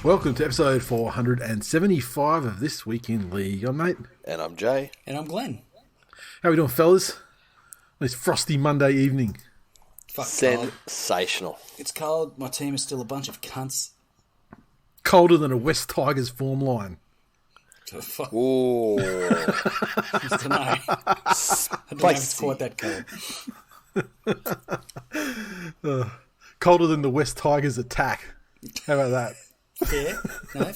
Welcome to episode 475 of This Week in League. I'm Nate. And I'm Jay. And I'm Glenn. How are we doing, fellas? On this frosty Monday evening. Fuck, sensational. cold. It's cold. My team is still a bunch of cunts. Colder than a West Tigers form line. Fuck. Ooh. I don't know. I don't know if it's quite that cold. Colder than the West Tigers attack. How about that? Fair. No,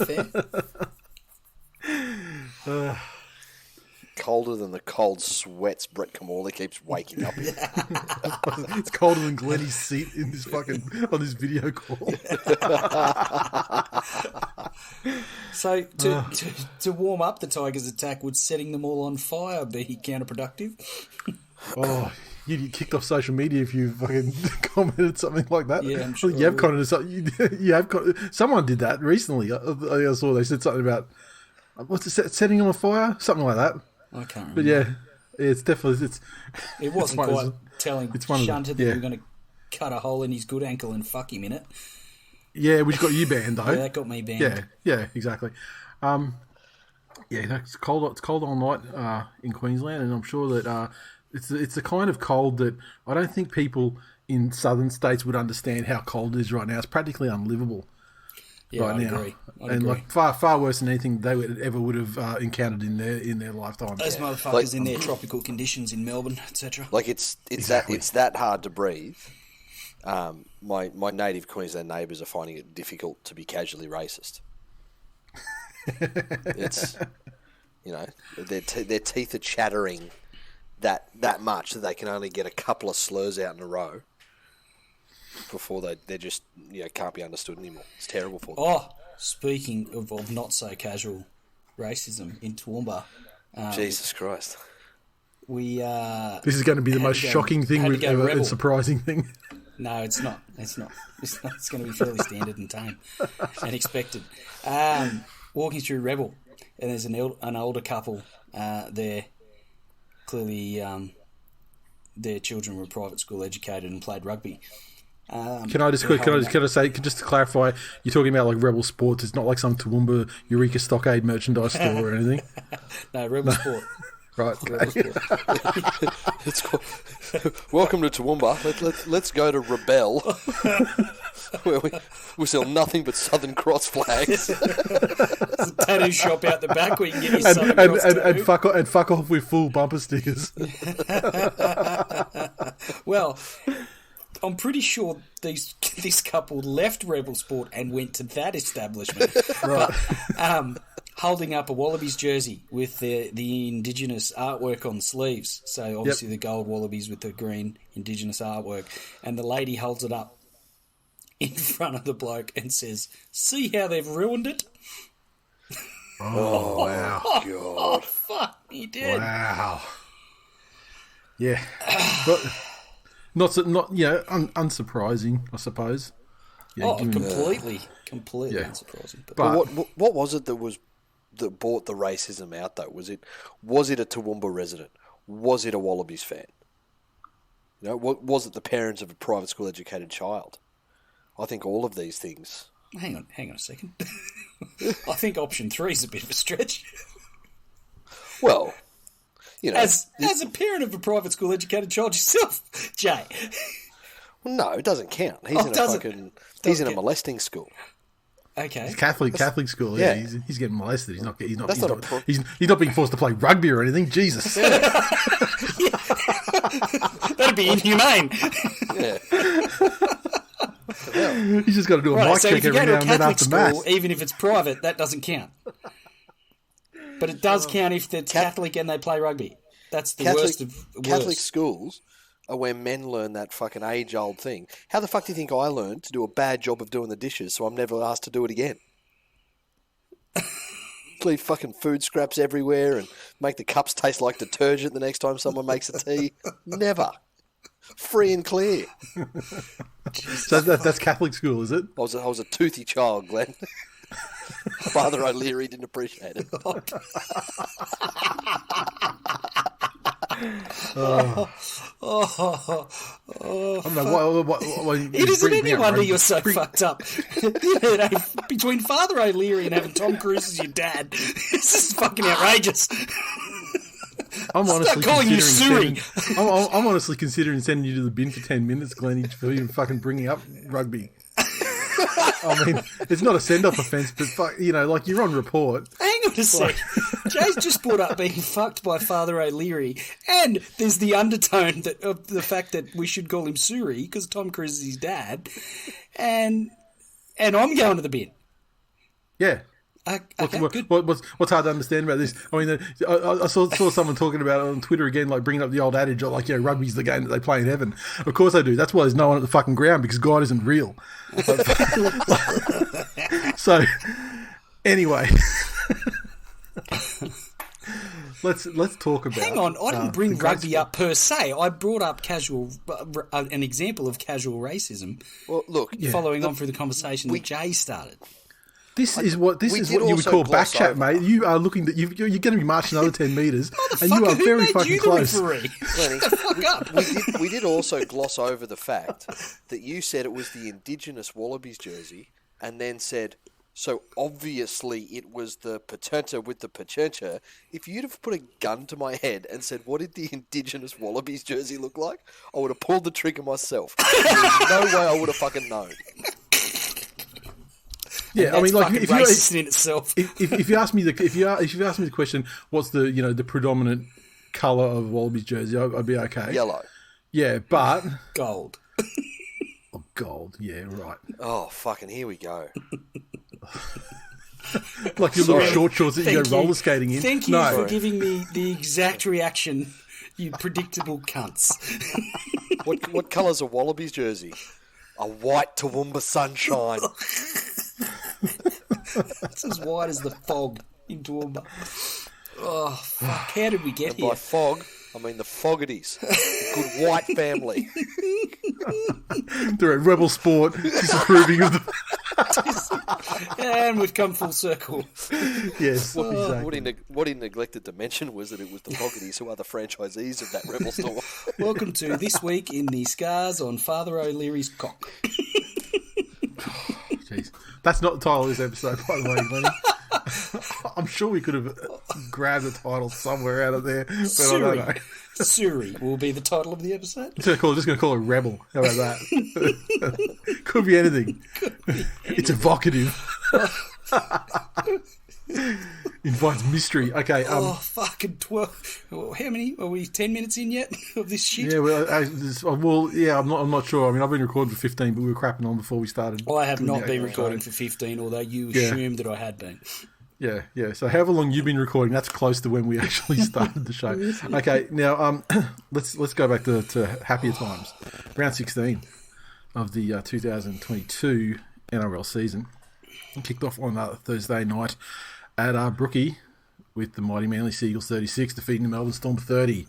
fair. Colder than the cold sweats Brett Kamala keeps waking up in. It's colder than Glennie's seat in this fucking on this video call. So to warm up the Tigers' attack, would setting them all on fire be counterproductive? Oh, you'd get kicked off social media if you fucking commented something like that. Yeah, I'm sure. You have commented something. You have. Someone did that recently. I saw they said something about what's it, setting them on fire, something like that. I can't remember. But yeah, it's definitely It wasn't quite telling Shunter that yeah. we were going to cut a hole in his good ankle and fuck him in it. Yeah, which got you banned though. Yeah, that got me banned. Yeah, exactly. Yeah, it's cold. It's cold all night in Queensland, and I'm sure that it's the kind of cold that I don't think people in southern states would understand how cold it is right now. It's practically unlivable. Yeah, right I'd now. agree. Like far worse than anything they would have encountered in their lifetime. Those motherfuckers in their tropical conditions in Melbourne, etc. Like it's that hard to breathe. My native Queensland neighbours are finding it difficult to be casually racist. It's their teeth are chattering that much that they can only get a couple of slurs out in a row before they just can't be understood anymore. It's terrible for them. Oh, speaking of not so casual racism in Toowoomba, Jesus Christ. This is going to be the most shocking thing we've ever, and surprising thing. No, it's not. It's not. It's going to be fairly standard and tame and expected. Walking through Rebel, and there's an older couple there. Clearly, their children were private school educated and played rugby. Can I just say, just to clarify, you're talking about like Rebel Sports. It's not like some Toowoomba Eureka Stockade merchandise store or anything. No, Rebel Sport. Right. It's called, welcome to Toowoomba. Let's go to Rebel, where we sell nothing but Southern Cross flags. There's a tattoo shop out the back where you can get your Southern Cross tattoo. And fuck off with full bumper stickers. Well, I'm pretty sure this couple left Rebel Sport and went to that establishment. Right. But, holding up a Wallabies jersey with the Indigenous artwork on the sleeves. So obviously the gold Wallabies with the green Indigenous artwork. And the lady holds it up in front of the bloke and says, "See how they've ruined it?" Oh, wow. God. Oh, fuck me, dude. Wow. Yeah. But unsurprising, I suppose. Yeah, completely Yeah. unsurprising. But what was it that brought the racism out though? Was it a Toowoomba resident? Was it a Wallabies fan? Was it the parents of a private school educated child? I think all of these things. Hang on a second. I think option 3 is a bit of a stretch. Well, as a parent of a private school educated child yourself, Jay. Well, no, it doesn't count. He's in a molesting school. Okay. It's Catholic school. Yeah, he's getting molested. He's not being forced to play rugby or anything. Jesus. That'd be inhumane. Yeah. He's just got to do a mic check every now and then after mass. Even if it's private, that doesn't count. But it does count if they're Catholic and they play rugby. That's the worst of worst. Catholic schools are where men learn that fucking age-old thing. How the fuck do you think I learned to do a bad job of doing the dishes so I'm never asked to do it again? Leave fucking food scraps everywhere and make the cups taste like detergent the next time someone makes a tea. Never. Free and clear. So that's Catholic school, is it? I was a toothy child, Glenn. Father O'Leary didn't appreciate it. I don't know what It isn't any wonder you're so fucked up. Between Father O'Leary and having Tom Cruise as your dad, this is fucking outrageous. I'm honestly calling you Suri. I'm honestly considering sending you to the bin for 10 minutes, Glenn, for you fucking bringing up rugby. I mean, it's not a send-off offence, but like you're on report. Hang on a sec. Jay's just brought up being fucked by Father O'Leary, and there's the undertone of the fact that we should call him Suri because Tom Cruise is his dad, and I'm going to the bin. Yeah. Okay, what's hard to understand about this? I mean, I saw someone talking about it on Twitter again, like bringing up the old adage, like, rugby's the game that they play in heaven. Of course they do. That's why there's no one at the fucking ground, because God isn't real. So, anyway, let's talk about. Hang on, I didn't bring rugby up per se. I brought up an example of casual racism. Well, look, following on through the conversation that Jay started. This is what you would call back chat, mate. You are looking that you're going to be marching another 10 metres, and you are very fucking close. Lenny, we did also gloss over the fact that you said it was the Indigenous Wallabies jersey, and then said, so obviously it was the patenta with the patenta. If you'd have put a gun to my head and said, what did the Indigenous Wallabies jersey look like? I would have pulled the trigger myself. There's no way I would have fucking known. Yeah, I mean, like if racist in itself. If you ask me the question, what's the the predominant colour of Wallabies jersey, I'd be okay. Yellow. Yeah, but gold. Oh, gold. Yeah, right. Oh, fucking here we go. Like your little short shorts that you go roller skating in. Thank you for giving me the exact reaction, you predictable cunts. What colour's a Wallabies jersey? A white Toowoomba sunshine. It's as white as the fog in Toowoomba. Oh, fuck. How did we get here? By fog, I mean the Fogartys. A good white family. They're at Rebel Sport, disapproving of the... And we've come full circle. Yes, exactly. What he neglected to mention was that it was the Fogartys who are the franchisees of that Rebel store. Welcome to This Week in the Scars on Father O'Leary's Cock. Jeez. That's not the title of this episode, by the way, Glenny. I'm sure we could have grabbed the title somewhere out of there, but Suri. I don't know. Suri will be the title of the episode. Just going to call it Rebel. How about that? Could be anything. It's evocative. Invites mystery. Okay. Fucking 12. How many? Are we 10 minutes in yet of this shit? Yeah, I'm not sure. I mean, I've been recording for 15, but we were crapping on before we started. Well, I have not been recording for 15, although you assumed that I had been. Yeah. So however long you've been recording, that's close to when we actually started the show. Okay, now let's go back to happier times. Round 16 of the 2022 NRL season kicked off on Thursday night at Brookie with the mighty Manly Seagulls 36 defeating the Melbourne Storm 30.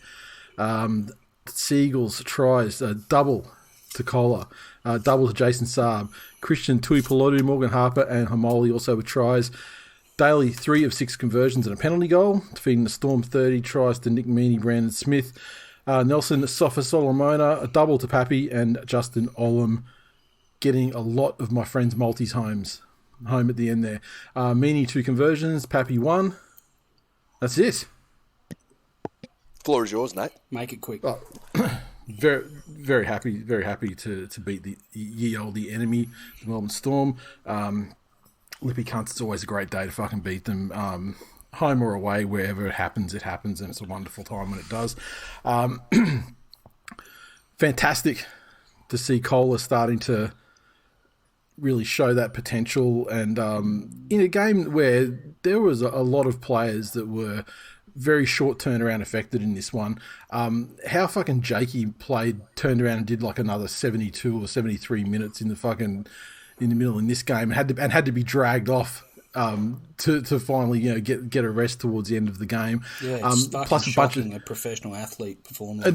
Seagulls tries double to Kohler, double to Jason Saab, Christian Tuipulotu, Morgan Harper and Hamoli also with tries. Daly 3 of 6 conversions and a penalty goal, defeating the Storm 30 tries to Nick Meaney, Brandon Smith, Nelson Sofa Solomona, a double to Pappy and Justin Olam, getting a lot of my friends' multis home at the end there. Meaney 2 conversions, Pappy 1. That's it. Floor is yours, Nate. Make it quick. Very, very happy to beat the ye olde enemy, the Melbourne Storm. Lippy cunts, it's always a great day to fucking beat them. Home or away, wherever it happens, and it's a wonderful time when it does. Fantastic to see Kohler starting to really show that potential, and in a game where there was a lot of players that were very short turnaround affected in this one. How fucking Jakey turned around and did like another 72 or 73 minutes in the middle in this game, and had to be dragged off to finally get a rest towards the end of the game. Yeah, plus a bunch of a professional athlete performance.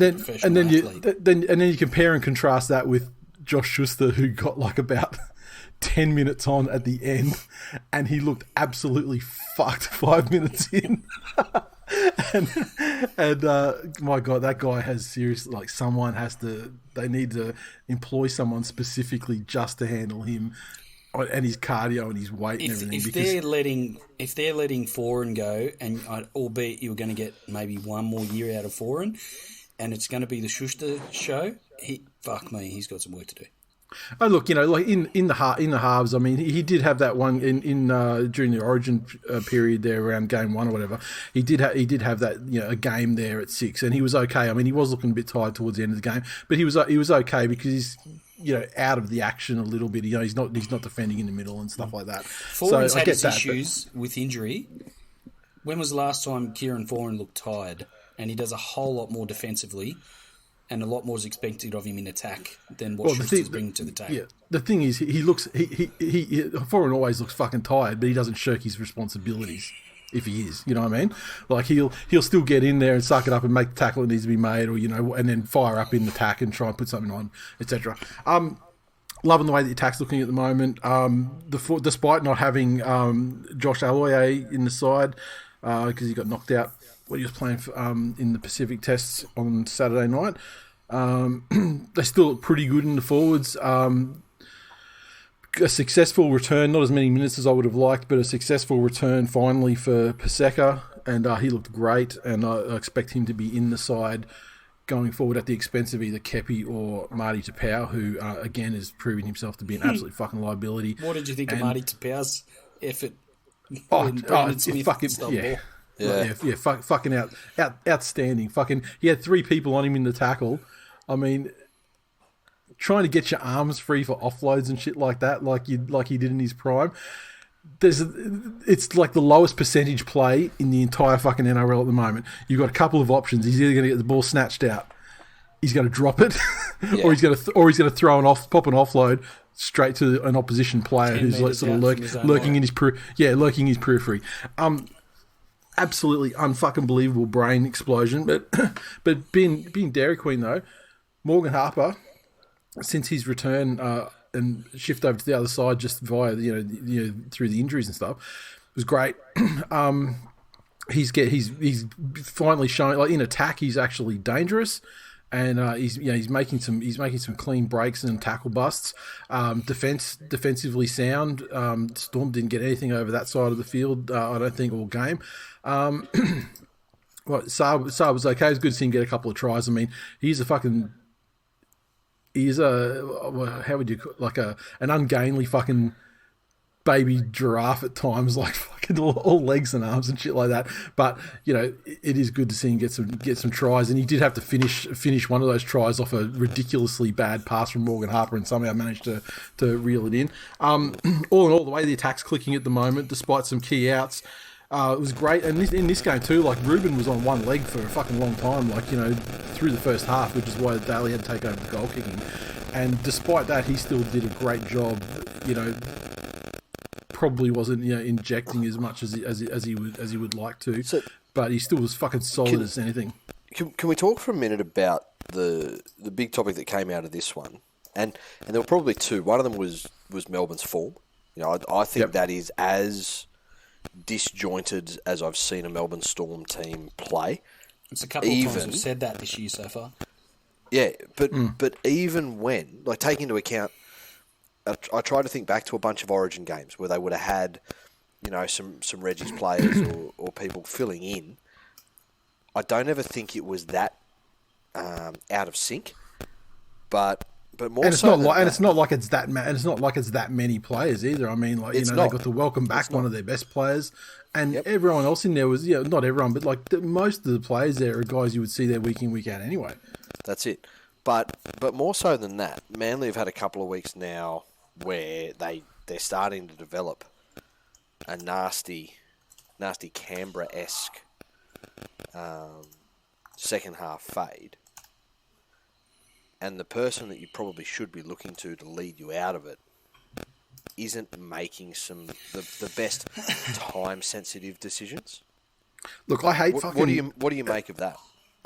And then you compare and contrast that with Josh Schuster, who got like about 10 minutes on at the end, and he looked absolutely fucked 5 minutes in. and my God, that guy has serious. Like, someone has to. They need to employ someone specifically just to handle him and his cardio and his weight and everything. If they're letting Foran go, and albeit you're going to get maybe one more year out of Foran, and it's going to be the Schuster show, he's got some work to do. Oh, look, like in the halves. I mean, he did have that one in during the Origin period there around game 1 or whatever. He did have that a game there at 6, and he was okay. I mean, he was looking a bit tired towards the end of the game, but he was okay because he's out of the action a little bit. He's not defending in the middle and stuff like that. Foran's had his issues with injury. When was the last time Kieran Foran looked tired? And he does a whole lot more defensively. And a lot more is expected of him in attack than what Schuster's bringing to the table. Yeah, the thing is, he Foran always looks fucking tired, but he doesn't shirk his responsibilities if he is. You know what I mean? Like, he'll still get in there and suck it up and make the tackle that needs to be made, or and then fire up in the attack and try and put something on, etc. Loving the way the attack's looking at the moment. Despite not having Josh Aloiai in the side because he got knocked out when he was playing in the Pacific Tests on Saturday night. They still look pretty good in the forwards. A successful return, not as many minutes as I would have liked, but a successful return finally for Paseka, and he looked great, and I expect him to be in the side going forward at the expense of either Kepi or Marty Tapau, who, again, is proving himself to be an absolute fucking liability. What did you think of Marty Tapau's effort? Fucking outstanding. Fucking, he had 3 people on him in the tackle. I mean, trying to get your arms free for offloads and shit like that, like he did in his prime. It's like the lowest percentage play in the entire fucking NRL at the moment. You've got a couple of options. He's either going to get the ball snatched out, he's going to drop it, or he's going to throw pop an offload straight to an opposition player who's like sort of lurking in his periphery. Absolutely unfucking believable brain explosion. But being Dairy Queen though, Morgan Harper, since his return and shift over to the other side just via through the injuries and stuff, was great. He's finally showing, like, in attack he's actually dangerous. And he's making some clean breaks and tackle busts. Defensively sound. Storm didn't get anything over that side of the field, I don't think, all game. Saab was okay. It was good to see him get a couple of tries. I mean, he's a how would you, like, an ungainly fucking baby giraffe at times, like fucking all legs and arms and shit like that. But it is good to see him get some tries, and he did have to finish one of those tries off a ridiculously bad pass from Morgan Harper, and somehow managed to reel it in. All in all, the way the attack's clicking at the moment, despite some key outs, it was great. And in this game too, like, Ruben was on one leg for a fucking long time, like, through the first half, which is why Daly had to take over the goal kicking. And despite that, he still did a great job. Probably wasn't injecting as much as he would like to, but he still was fucking solid as anything. Can we talk for a minute about the big topic that came out of this one? And there were probably 2. One of them was Melbourne's form. I think that is as disjointed as I've seen a Melbourne Storm team play. It's a couple of times we've said that this year so far. Yeah, but even when, like, take into account, I try to think back to a bunch of Origin games where they would have had, some Reggie's players or people filling in. I don't ever think it was that out of sync, but more. And it's not like it's that many players either. I mean, like, they got to welcome back one of their best players, and everyone else in there was not everyone, but like most of the players there are guys you would see there week in, week out anyway. That's it. But more so than that, Manly have had a couple of weeks now where they're starting to develop a nasty Canberra-esque second half fade. And the person that you probably should be looking to lead you out of it isn't making the best time-sensitive decisions. Look, I hate What do you make of that?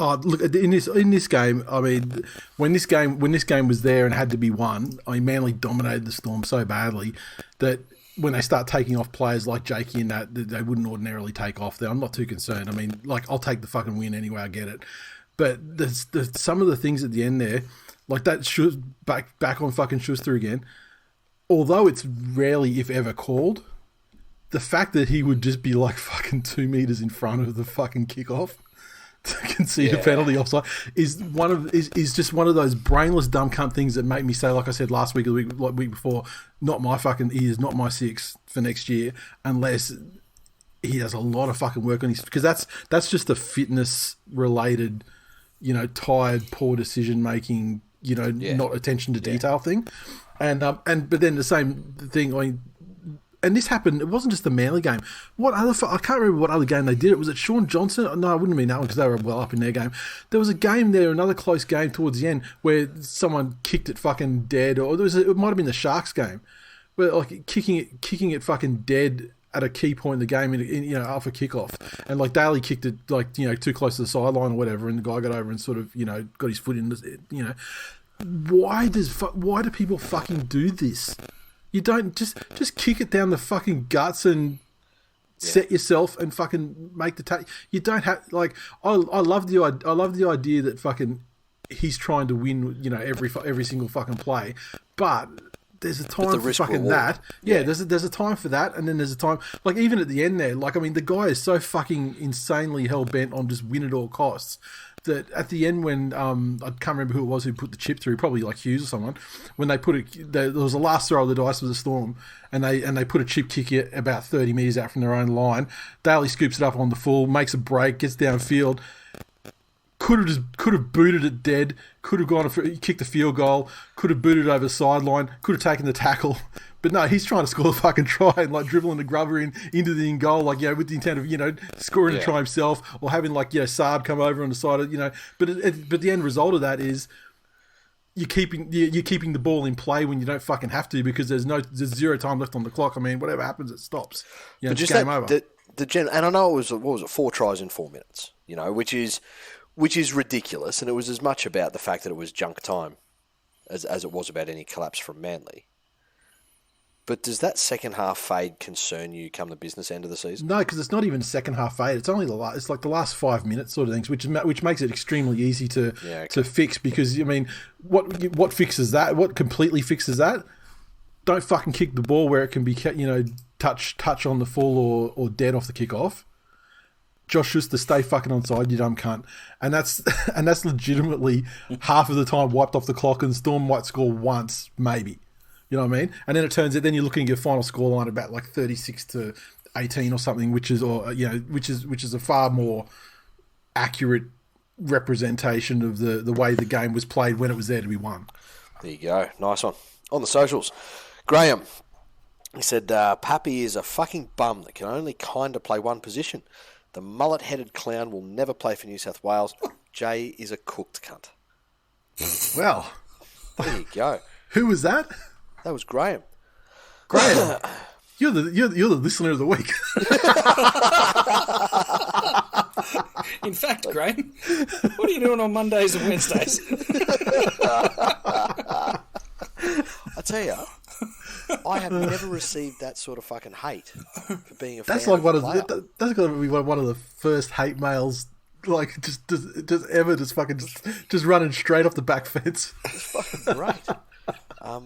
Oh, look, in this game, I mean, when this game was there and had to be won, I mean, Manly dominated the Storm so badly that when they start taking off players like Jakey and that they wouldn't ordinarily take off there. I'm not too concerned. I mean, like, I'll take the fucking win anyway. I get it. But there's some of the things at the end there, like that back on fucking Schuster again, although it's rarely, if ever, called, the fact that he would just be like fucking 2 meters in front of the fucking kickoff to concede a penalty offside is just one of those brainless dumb cunt things that make me say, like I said last week or the week before, not my fucking ears, not my six for next year, unless he does a lot of fucking work on his, because that's just a fitness related, tired, poor decision making, not attention to detail thing, and but then the same thing. I mean, and this happened. It wasn't just the Manly game. What other? I can't remember what other game they did. Was it Sean Johnson? No, it wouldn't have been that one because they were well up in their game. There was a game there, another close game towards the end where someone kicked it fucking dead, or it might have been the Sharks game, where like kicking it fucking dead at a key point in the game, off a kickoff, and like Daly kicked it like too close to the sideline or whatever, and the guy got over and sort of got his foot in. Why do people fucking do this? You don't just kick it down the fucking guts and set yourself and fucking make the take. You don't have like I love the idea that fucking he's trying to win every single fucking play, but there's a time for fucking that. Yeah, there's a time for that, and then there's a time like even at the end there. Like I mean, the guy is so fucking insanely hell bent on just win at all costs that at the end when I can't remember who it was who put the chip through, probably like Hughes or someone, when they put it, there was the last throw of the dice was a Storm, and they put a chip kick about 30 metres out from their own line. Daly scoops it up on the full, makes a break, gets downfield. Could have booted it dead. Could have gone kicked the field goal. Could have booted it over the sideline. Could have taken the tackle. But no, he's trying to score the fucking try and like dribbling the grubber into the in goal, like with the intent of scoring a try himself, or having like Saab come over on the side of But the end result of that is you're keeping the ball in play when you don't fucking have to, because there's zero time left on the clock. I mean, whatever happens, it stops. It's game over. And I know it was 4 tries in 4 minutes. Which is ridiculous, and it was as much about the fact that it was junk time as it was about any collapse from Manly. But does that second half fade concern you come the business end of the season? No, because it's not even second half fade. It's only it's like the last 5 minutes sort of things, which makes it extremely easy to fix. Because I mean, what fixes that? What completely fixes that? Don't fucking kick the ball where it can be touch on the full or dead off the kickoff. Josh Schuster, stay fucking onside, you dumb cunt. And that's legitimately half of the time wiped off the clock, and Storm might score once, maybe. You know what I mean? And then it turns out, then you're looking at your final scoreline about like 36-18 or something, which is a far more accurate representation of the way the game was played when it was there to be won. There you go. Nice one. On the socials, Graham, he said, Pappy is a fucking bum that can only kind of play one position. The mullet-headed clown will never play for New South Wales. Jay is a cooked cunt. Well, there you go. Who was that? That was Graham. Graham, you're the listener of the week. In fact, Graham, what are you doing on Mondays and Wednesdays? I tell you, I have never received that sort of fucking hate for being a fan. That's like that's got to be one of the first hate mails, like just ever, just running straight off the back fence. It's fucking great. I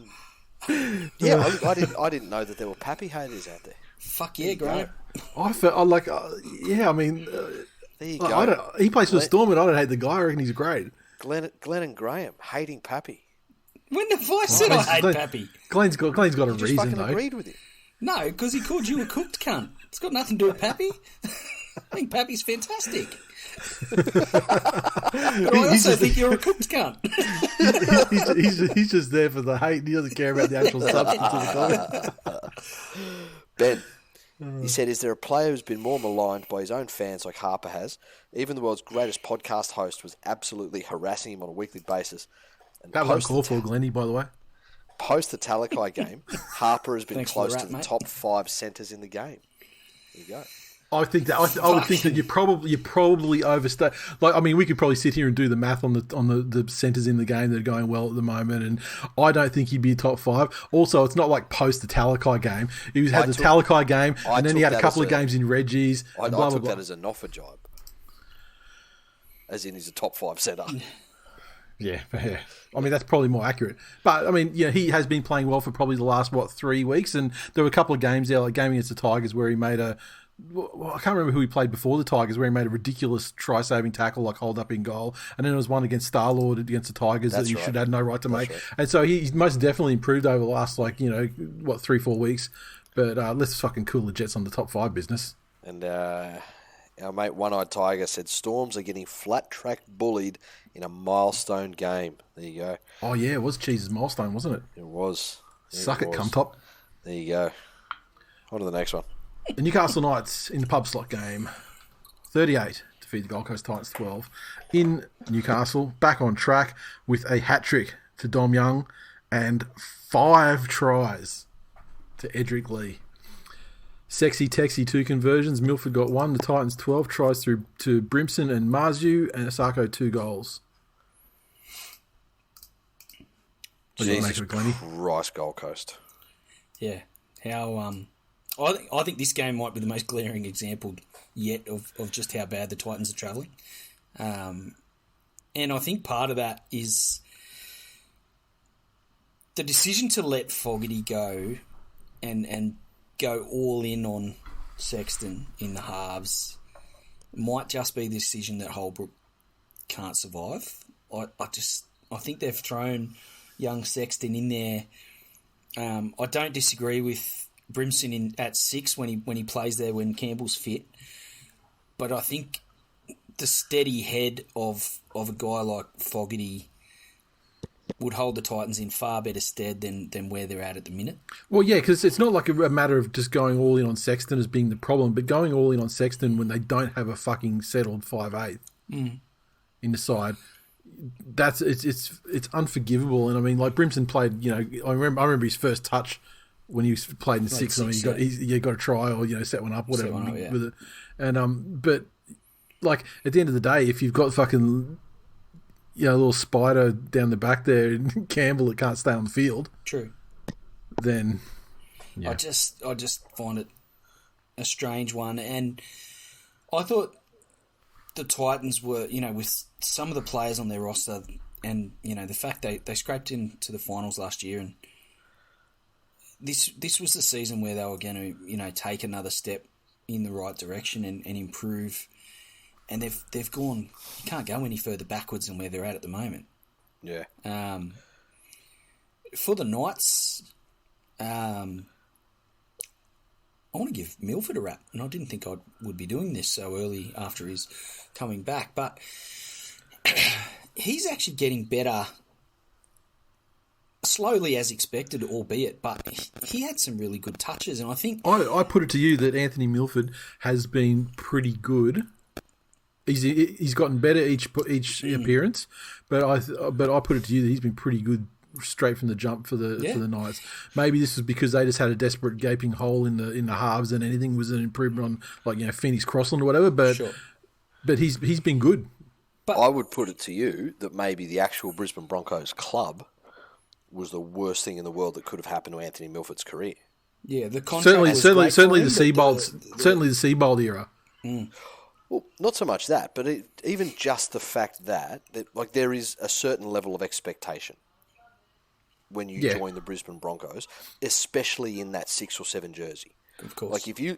didn't know that there were Pappy haters out there. Fuck yeah, Graham. I felt like, I mean, there you go. He plays for the Storm, and I don't hate the guy. I reckon he's great. Glenn and Graham hating Pappy. When have I said I hate Pappy? Glenn's got a reason, fucking though. Agreed with him. No, because he called you a cooked cunt. It's got nothing to do with Pappy. I think Pappy's fantastic. But I also think you're a cooked cunt. he's just there for the hate. He doesn't care about the actual substance of the comment. Ben, he said, is there a player who's been more maligned by his own fans like Harper has? Even the world's greatest podcast host was absolutely harassing him on a weekly basis. And that was called for Glennie, by the way. Post the Talakai game, Harper has been Thanks close for the to the mate. top 5 centres in the game. There you go. I think that I would think that you probably overstay. Like, I mean, we could probably sit here and do the math on the centres in the game that are going well at the moment, and I don't think he'd be a top 5. Also, it's not like post the Talakai game. He had the Talakai game, and then he had a couple of games in Reggie's. I took that as a Noffa job, as in he's a top 5 centre. Yeah. I mean, that's probably more accurate. But, I mean, yeah, he has been playing well for probably the last, 3 weeks, and there were a couple of games there, like game against the Tigers, where he made I can't remember who he played before the Tigers, where he made a ridiculous try-saving tackle, like hold up in goal. And then there was one against Star-Lord against the Tigers that he should have no right to make. Right. And so he's most definitely improved over the last, 3-4 weeks. But let's fucking cool the Jets on the top 5 business. And our mate One-Eyed Tiger said Storms are getting flat-track bullied in a milestone game. There you go. Oh, yeah, it was Cheese's milestone, wasn't it? It was. Suck it, cum top. There you go. On to the next one. The Newcastle Knights in the pub slot game, 38 defeat the Gold Coast Titans 12. In Newcastle, back on track with a hat-trick to Dom Young and 5 tries to Edric Lee. Sexy Texy 2 conversions. Milford got 1. The Titans 12 tries through to Brimson and Marzu, and Asako 2 goals. Jesus Christ, Gold Coast. Yeah. How... I think this game might be the most glaring example yet of just how bad the Titans are travelling. And I think part of that is the decision to let Fogarty go and go all in on Sexton in the halves might just be the decision that Holbrook can't survive. I think they've thrown young Sexton in there. I don't disagree with Brimson at 6 when he plays there when Campbell's fit, but I think the steady head of a guy like Fogarty would hold the Titans in far better stead than where they're at the minute. Well, yeah, because it's not like a matter of just going all in on Sexton as being the problem, but going all in on Sexton when they don't have a fucking settled 5'8" in the side. It's unforgivable. And I mean, like Brimson played, I remember his first touch when he played in 6. I mean, you got a try or set one up, whatever with it. And but like at the end of the day, if you've got fucking a little spider down the back there and Campbell that can't stay on the field, true, then yeah. I just find it a strange one. And I thought the Titans were, with some of the players on their roster and, the fact they scraped into the finals last year, and this was the season where they were going to, take another step in the right direction and improve. And they've gone, you can't go any further backwards than where they're at the moment. Yeah. For the Knights, I want to give Milford a rap, and I didn't think I would be doing this so early after his coming back, but he's actually getting better slowly as expected, albeit, but he had some really good touches, and I think... I put it to you that Anthony Milford has been pretty good. He's gotten better each appearance, but I put it to you that he's been pretty good straight from the jump for the Knights. Maybe this is because they just had a desperate gaping hole in the halves, and anything was an improvement on Phoenix Crossland or whatever. But but he's been good. But I would put it to you that maybe the actual Brisbane Broncos club was the worst thing in the world that could have happened to Anthony Milford's career. Yeah, the contract certainly the Seabold era. Mm. Well, not so much that, but even just the fact that there is a certain level of expectation when you join the Brisbane Broncos, especially in that 6 or 7 jersey. Of course. Like if you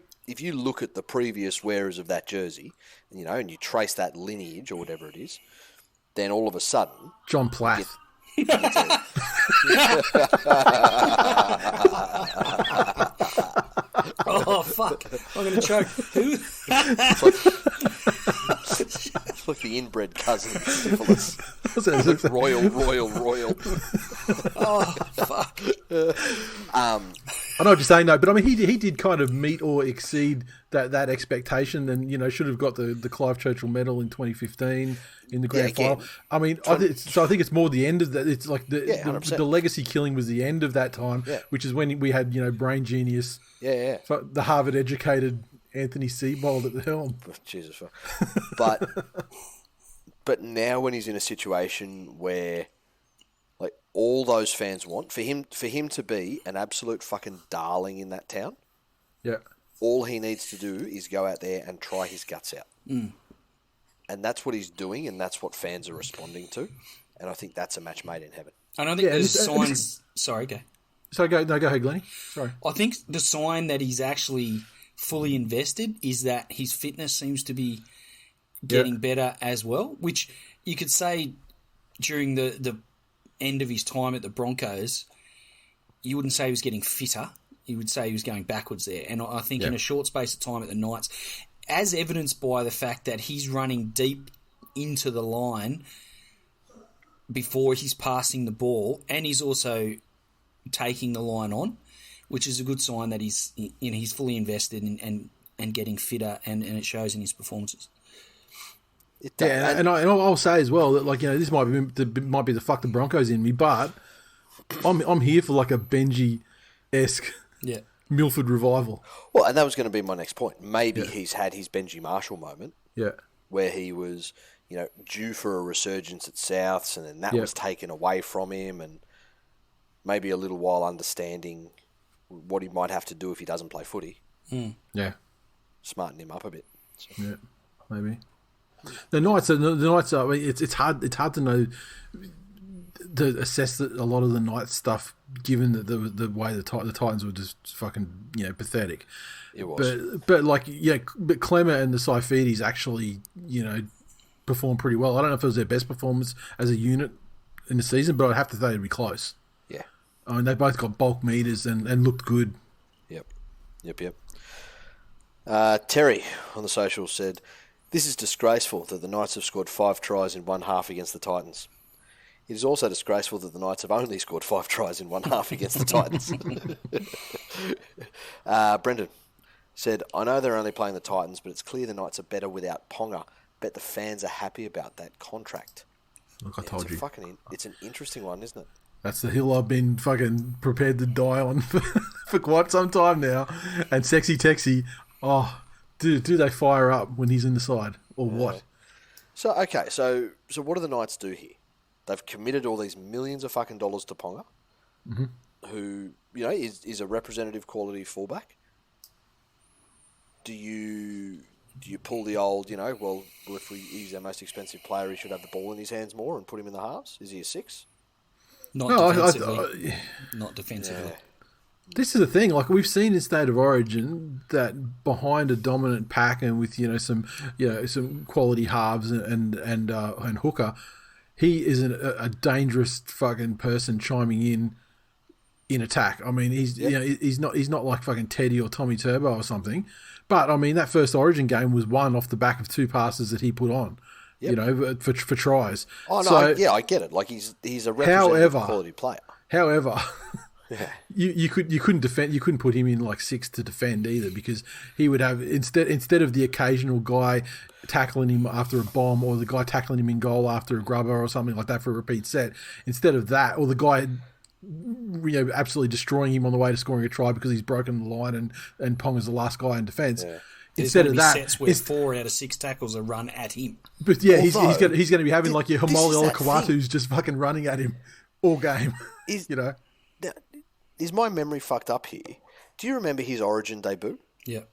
look at the previous wearers of that jersey, and you trace that lineage or whatever it is, then all of a sudden, John Plath. Oh fuck! I'm going to choke. Who? It's like the inbred cousin of syphilis. Royal. Oh fuck! I know what you're saying, though, but I mean, he did kind of meet or exceed that expectation, and should have got the Clive Churchill Medal in 2015 in the grand final. I mean, I think it's more the end of that. It's like the legacy killing was the end of that time, which is when we had brain genius, the Harvard educated Anthony Seabold at the helm. Jesus. But now when he's in a situation where, like, all those fans want for him to be an absolute fucking darling in that town. Yeah. All he needs to do is go out there and try his guts out. Mm. And that's what he's doing, and that's what fans are responding to. And I think that's a match made in heaven. And I think there's signs... Sorry, go. So go ahead, Glennie. Sorry. I think the sign that he's actually fully invested is that his fitness seems to be getting better as well, which you could say during the end of his time at the Broncos, you wouldn't say he was getting fitter. You would say he was going backwards there. And I think in a short space of time at the Knights, as evidenced by the fact that he's running deep into the line before he's passing the ball, and he's also taking the line on, which is a good sign that he's fully invested and getting fitter, and it shows in his performances. And I'll say as well that, like, you know, this might be the fuck the Broncos in me, but I'm here for like a Benji-esque Milford revival. Well, and that was going to be my next point. Maybe he's had his Benji Marshall moment, where he was, you know, due for a resurgence at Souths, and then that was taken away from him, and maybe a little while understanding what he might have to do if he doesn't play footy. Yeah, smarten him up a bit. So. Yeah, maybe. The Knights are. I mean, it's hard to know, to assess a lot of the Knights stuff, given that the way the Titans were just fucking, you know, pathetic. It was. But Clemmer and the Saifidis actually, you know, performed pretty well. I don't know if it was their best performance as a unit in the season, but I'd have to say it'd be close. Yeah. I mean, they both got bulk meters and looked good. Yep. Terry on the socials said, "This is disgraceful that the Knights have scored 5 tries in one half against the Titans. It is also disgraceful that the Knights have only scored 5 tries in one half against the Titans." Brendan said, "I know they're only playing the Titans, but it's clear the Knights are better without Ponga. Bet the fans are happy about that contract." Look, I told you. It's an interesting one, isn't it? That's the hill I've been fucking prepared to die on for quite some time now. And Sexy Texy, do they fire up when he's in the side or what? So what do the Knights do here? They've committed all these millions of fucking dollars to Ponga, who, you know, is a representative quality fullback. Do you pull the old, you know, well, if he's our most expensive player, he should have the ball in his hands more and put him in the halves? Is he a 6? Not defensively. Not defensively. Yeah. This is the thing. Like, we've seen in State of Origin that behind a dominant pack and with, you know, some quality halves and hooker, he is a dangerous fucking person chiming in attack. I mean, he's not like fucking Teddy or Tommy Turbo or something. But I mean, that first Origin game was won off the back of 2 passes that he put on. You know, for tries. Oh no, I get it. Like, he's a representative quality player. However, you couldn't defend. You couldn't put him in like 6 to defend either, because he would have instead of the occasional guy tackling him after a bomb, or the guy tackling him in goal after a grubber or something like that for a repeat set. Instead of that, or the guy, you know, absolutely destroying him on the way to scoring a try because he's broken the line and Pong is the last guy in defence. Yeah. Instead of that, sets where 4 out of 6 tackles are run at him. But yeah, he's going to be having like your Hamoli Olakawatu's just fucking running at him all game. You know, is my memory fucked up here? Do you remember his Origin debut? Yeah,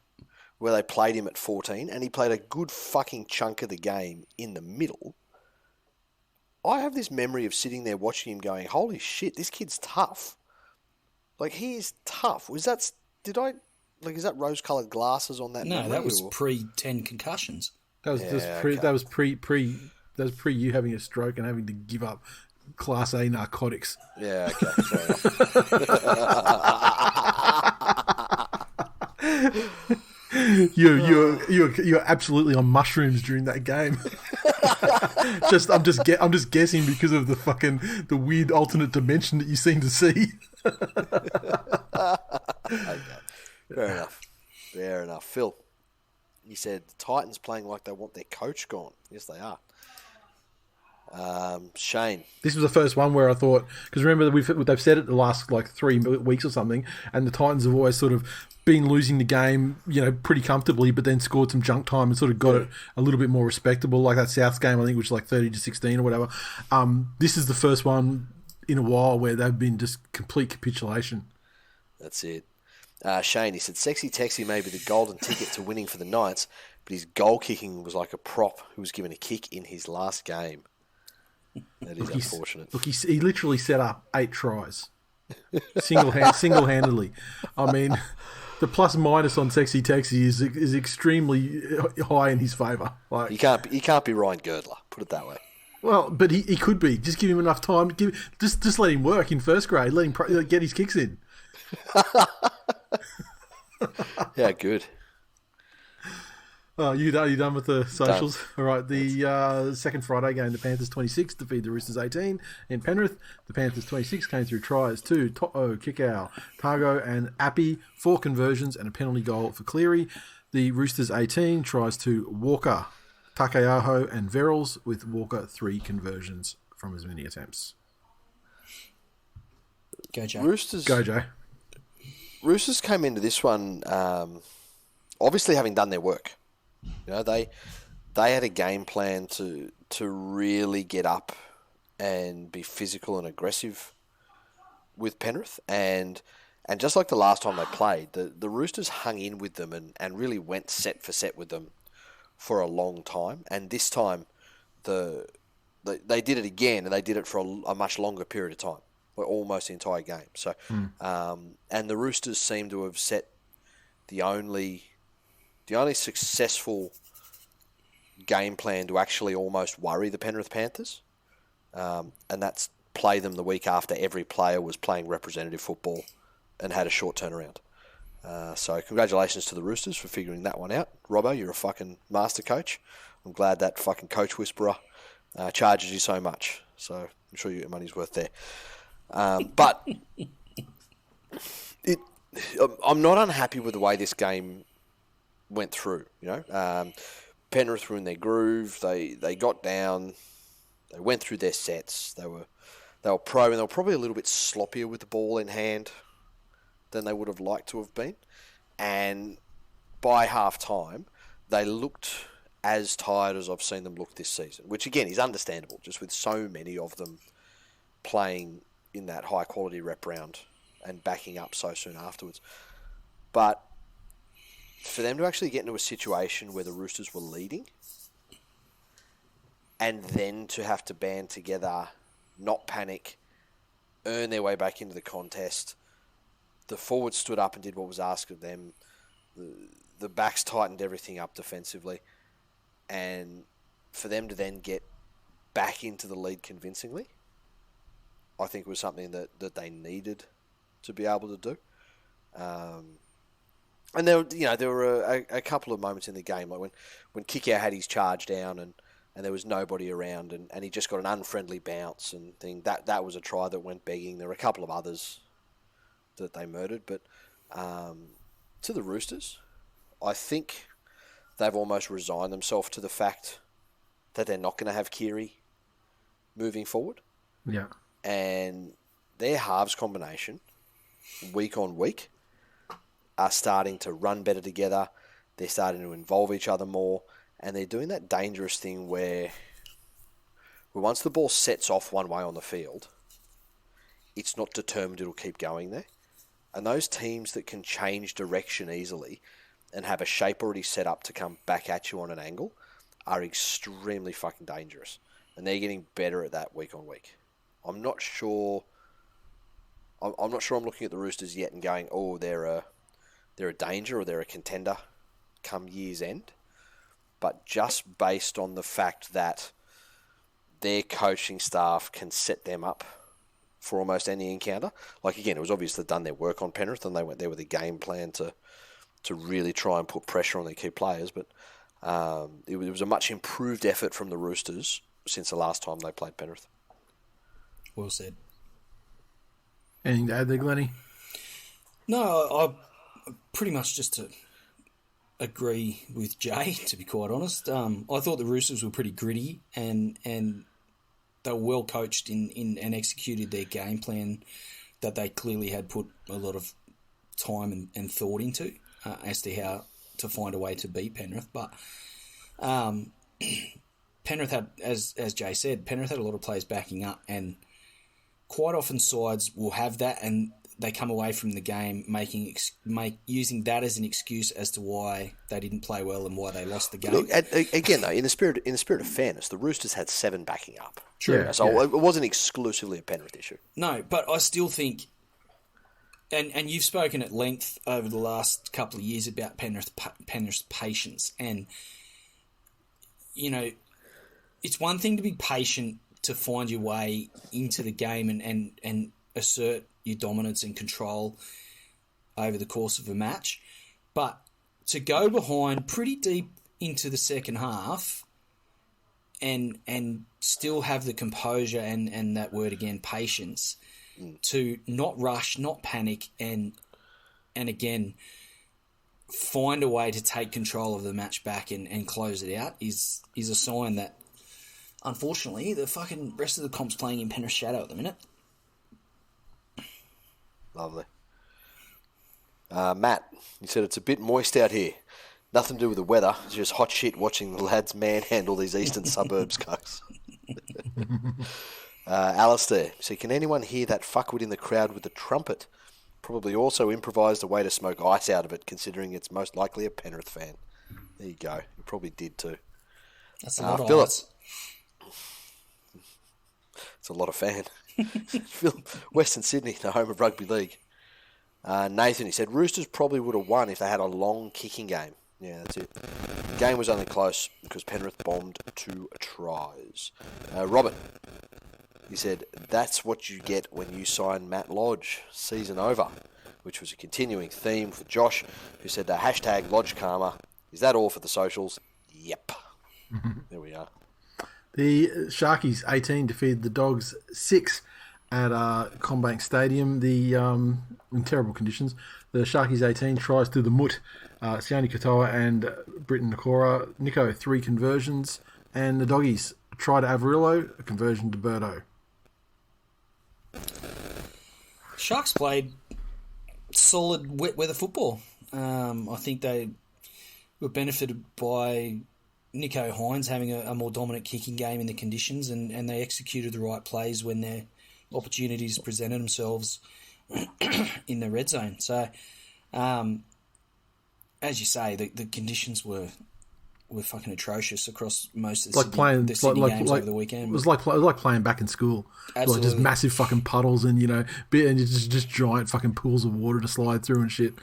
where they played him at 14, and he played a good fucking chunk of the game in the middle. I have this memory of sitting there watching him going, "Holy shit, this kid's tough." Like, he is tough. Is that rose-coloured glasses on that? No, that was pre-10 concussions. That was pre you having a stroke and having to give up Class A narcotics. Yeah, okay, fair enough. You're absolutely on mushrooms during that game. I'm just guessing because of the weird alternate dimension that you seem to see. Okay. Fair enough. Phil, he said, the Titans playing like they want their coach gone. Yes, they are. Shane. This was the first one where I thought, because remember they've said it the last like 3 weeks or something, and the Titans have always sort of been losing the game, pretty comfortably, but then scored some junk time and sort of got it a little bit more respectable, like that Souths game, I think, which was like 30-16 or whatever. This is the first one in a while where they've been just complete capitulation. That's it. Shane, he said, Sexy Texy may be the golden ticket to winning for the Knights, but his goal kicking was like a prop who was given a kick in his last game. That is unfortunate. Look, he literally set up 8 tries. Single-handedly. I mean, the plus minus on Sexy Texy is extremely high in his favour. Like, he can't be Ryan Girdler, put it that way. Well, but he could be. Just give him enough time. Just let him work in first grade. Let him get his kicks in. Yeah, good. You done with the socials? Done. All right, the second Friday game, the Panthers 26 defeat the Roosters 18 in Penrith. The Panthers 26 came through tries to To'o, Kikau, Targo and Appy, 4 conversions and a penalty goal for Cleary. The Roosters 18 tries to Walker, Takeaho and Verrills, with Walker 3 conversions from as many attempts. Go, Jay. Go, Jay. Roosters came into this one obviously having done their work. They had a game plan to really get up and be physical and aggressive with Penrith, and just like the last time they played, the Roosters hung in with them and really went set for set with them for a long time. And this time, they did it again, and they did it for a much longer period of time, almost the entire game. So, and the Roosters seem to have set the only successful game plan to actually almost worry the Penrith Panthers, and that's play them the week after every player was playing representative football and had a short turnaround. So congratulations to the Roosters for figuring that one out. Robbo, you're a fucking master coach. I'm glad that fucking coach whisperer charges you so much. So I'm sure your money's worth there. But I'm not unhappy with the way this game went through. Penrith were in their groove. They got down. They went through their sets. They were pro, and they were probably a little bit sloppier with the ball in hand than they would have liked to have been. And by half time, they looked as tired as I've seen them look this season, which again is understandable, just with so many of them playing in that high quality rep round and backing up so soon afterwards. But for them to actually get into a situation where the Roosters were leading and then to have to band together, not panic, earn their way back into the contest, the forwards stood up and did what was asked of them, the backs tightened everything up defensively, and for them to then get back into the lead convincingly, I think was something that they needed to be able to do. And there were a couple of moments in the game, like when Kikau had his charge down and there was nobody around and he just got an unfriendly bounce and thing. That was a try that went begging. There were a couple of others that they murdered, but to the Roosters, I think they've almost resigned themselves to the fact that they're not going to have Keary moving forward. Yeah. And their halves combination, week on week, are starting to run better together. They're starting to involve each other more. And they're doing that dangerous thing where once the ball sets off one way on the field, it's not determined it'll keep going there. And those teams that can change direction easily and have a shape already set up to come back at you on an angle are extremely fucking dangerous. And they're getting better at that week on week. I'm not sure I'm looking at the Roosters yet and going, oh, they're a danger or they're a contender come year's end. But just based on the fact that their coaching staff can set them up for almost any encounter. Like, again, it was obvious they'd done their work on Penrith and they went there with a game plan to really try and put pressure on their key players. But it was a much improved effort from the Roosters since the last time they played Penrith. Well said. Anything to add there, Glennie? No, I pretty much just to agree with Jay, to be quite honest. I thought the Roosters were pretty gritty and they were well coached in and executed their game plan that they clearly had put a lot of time and thought into as to how to find a way to beat Penrith. But Penrith had, as Jay said, Penrith had a lot of players backing up, and quite often sides will have that, and they come away from the game using that as an excuse as to why they didn't play well and why they lost the game. Look, again, though, in the spirit of fairness, the Roosters had 7 backing up. True. So it wasn't exclusively a Penrith issue. No, but I still think, and you've spoken at length over the last couple of years about Penrith's patience, and it's one thing to be patient to find your way into the game and assert your dominance and control over the course of a match. But to go behind pretty deep into the second half and still have the composure and that word again, patience, to not rush, not panic, and again, find a way to take control of the match back and close it out is a sign that, unfortunately, the fucking rest of the comp's playing in Penrith's shadow at the minute. Lovely. Matt, he said it's a bit moist out here. Nothing to do with the weather. It's just hot shit watching the lads manhandle these eastern suburbs cucks. Alistair said, can anyone hear that fuckwit in the crowd with the trumpet? Probably also improvised a way to smoke ice out of it, considering it's most likely a Penrith fan. There you go. He probably did too. That's a lot of Philip. ice. It's a lot of fan. Western Sydney, the home of rugby league. Nathan, he said, Roosters probably would have won if they had a long kicking game. Yeah, that's it. The game was only close because Penrith bombed 2 tries. Robert, he said, that's what you get when you sign Matt Lodge. Season over, which was a continuing theme for Josh, who said the hashtag Lodge Karma. Is that all for the socials? Yep. There we are. The Sharkies 18 defeated the Dogs 6 at Combank Stadium. In terrible conditions. The Sharkies 18 tries to the Mutt, Sione Katoa and Britton Nakora. Nico 3 conversions, and the Doggies try to Averillo, a conversion to Birdo. Sharks played solid wet weather football. I think they were benefited by Nico Hines having a more dominant kicking game in the conditions, and they executed the right plays when their opportunities presented themselves in the red zone. So, as you say, the conditions were fucking atrocious across most of the Sydney games over the weekend. It was like playing back in school. Absolutely. Like just massive fucking puddles and just giant fucking pools of water to slide through and shit.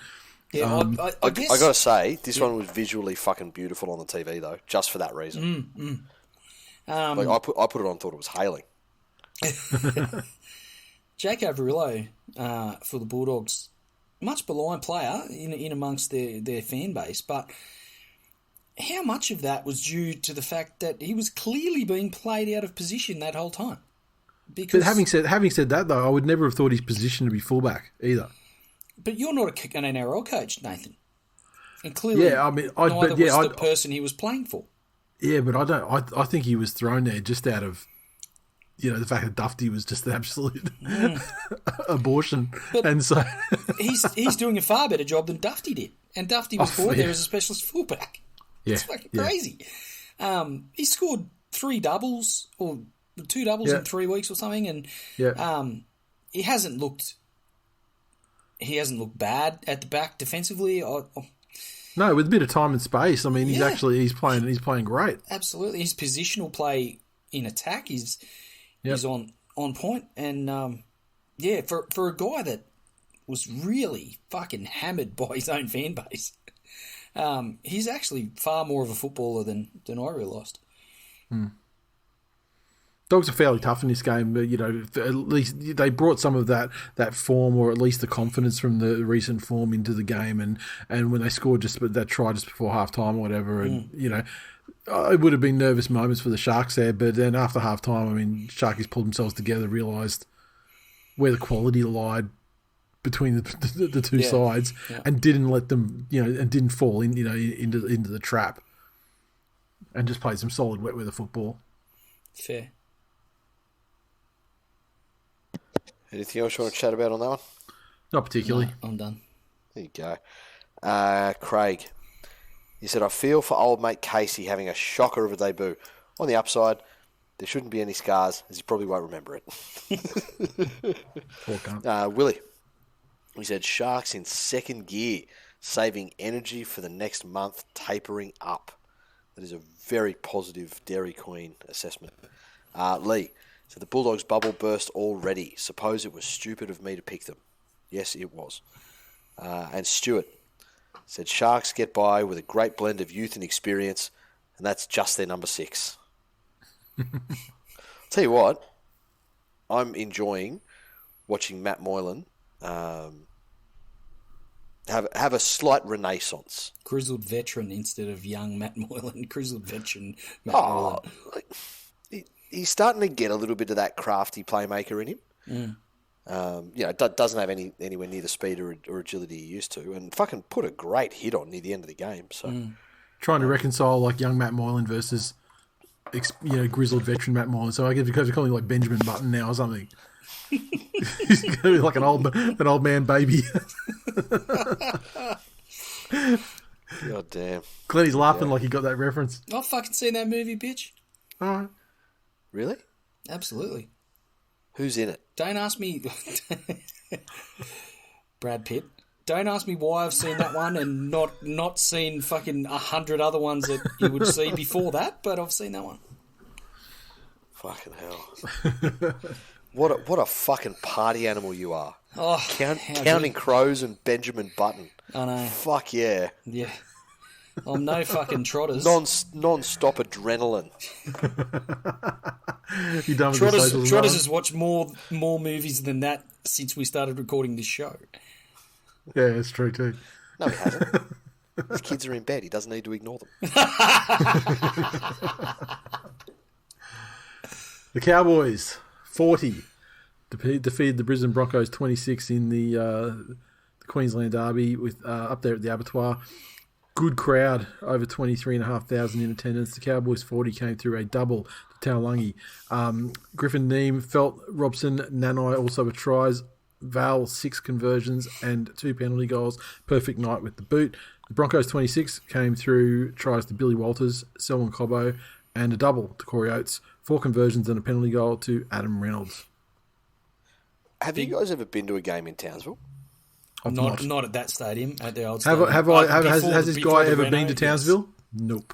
Yeah, I guess... I gotta say, this one was visually fucking beautiful on the TV though, just for that reason. I put it on, thought it was hailing. Jake Averillo for the Bulldogs, much maligned player in amongst their fan base, but how much of that was due to the fact that he was clearly being played out of position that whole time? Because, but having said that though, I would never have thought his position to be fullback either. But you're not an NRL coach, Nathan, and clearly, neither was the person he was playing for. Yeah, but I don't. I think he was thrown there just out of, the fact that Dufty was just an absolute abortion, but and so he's doing a far better job than Dufty did, and Dufty was brought there as a specialist fullback. Yeah, it's fucking crazy. He scored 3 doubles or 2 doubles in 3 weeks or something, and he hasn't looked bad at the back defensively. No, with a bit of time and space. I mean, he's playing great. Absolutely, his positional play in attack is on point, and for a guy that was really fucking hammered by his own fan base, he's actually far more of a footballer than I realised. Dogs are fairly tough in this game, but at least they brought some of that form, or at least the confidence from the recent form into the game, and when they scored that try just before half time or whatever, and it would have been nervous moments for the Sharks there, but then after half time, I mean, Sharkies pulled themselves together, realised where the quality lied between the two sides, and didn't let them, and didn't fall into the trap, and just played some solid wet weather football. Fair. Anything else you want to chat about on that one? Not particularly. No, I'm done. There you go. Craig, he said, I feel for old mate Casey having a shocker of a debut. On the upside, there shouldn't be any scars, as he probably won't remember it. Poor cunt. Willie, he said, Sharks in second gear, saving energy for the next month, tapering up. That is a very positive Dairy Queen assessment. Lee, so the Bulldogs bubble burst already. Suppose it was stupid of me to pick them. Yes, it was. And Stuart said, Sharks get by with a great blend of youth and experience, and that's just their number 6. Tell you what, I'm enjoying watching Matt Moylan have a slight renaissance. Grizzled veteran instead of young Matt Moylan. Grizzled veteran Matt Moylan. He's starting to get a little bit of that crafty playmaker in him. Doesn't have anywhere near the speed or agility he used to, and fucking put a great hit on near the end of the game. So trying to reconcile like young Matt Moylan versus grizzled veteran Matt Moylan. So I guess because we're calling him like Benjamin Button now or something. He's going to be like an old man baby. God damn. Glad he's laughing like he got that reference. I've fucking seen that movie, bitch. All right. Really? Absolutely. Who's in it? Don't ask me. Brad Pitt. Don't ask me why I've seen that one and not seen fucking 100 other ones that you would see before that, but I've seen that one. Fucking hell. What a fucking party animal you are. Oh, Counting Crows and Benjamin Button. I know. Fuck yeah. Yeah. I'm no fucking trotters. Non-stop adrenaline. You done with the socials? Trotters has watched more movies than that since we started recording this show. Yeah, it's true too. No, he hasn't. His kids are in bed. He doesn't need to ignore them. The Cowboys 40 defeated the Brisbane Broncos 26 in the Queensland Derby with up there at the Abattoir. Good crowd, over 23,500 in attendance. The Cowboys 40 came through a double to Taulagi. Griffin Neem, Felt, Robson, Nanai also with tries. Val 6 conversions and 2 penalty goals. Perfect night with the boot. The Broncos 26 came through tries to Billy Walters, Selwyn Cobbo, and a double to Corey Oates. 4 conversions and a penalty goal to Adam Reynolds. Have you guys ever been to a game in Townsville? Not at that stadium, at the old stadium. Has this guy ever been to Townsville? Yes. Nope.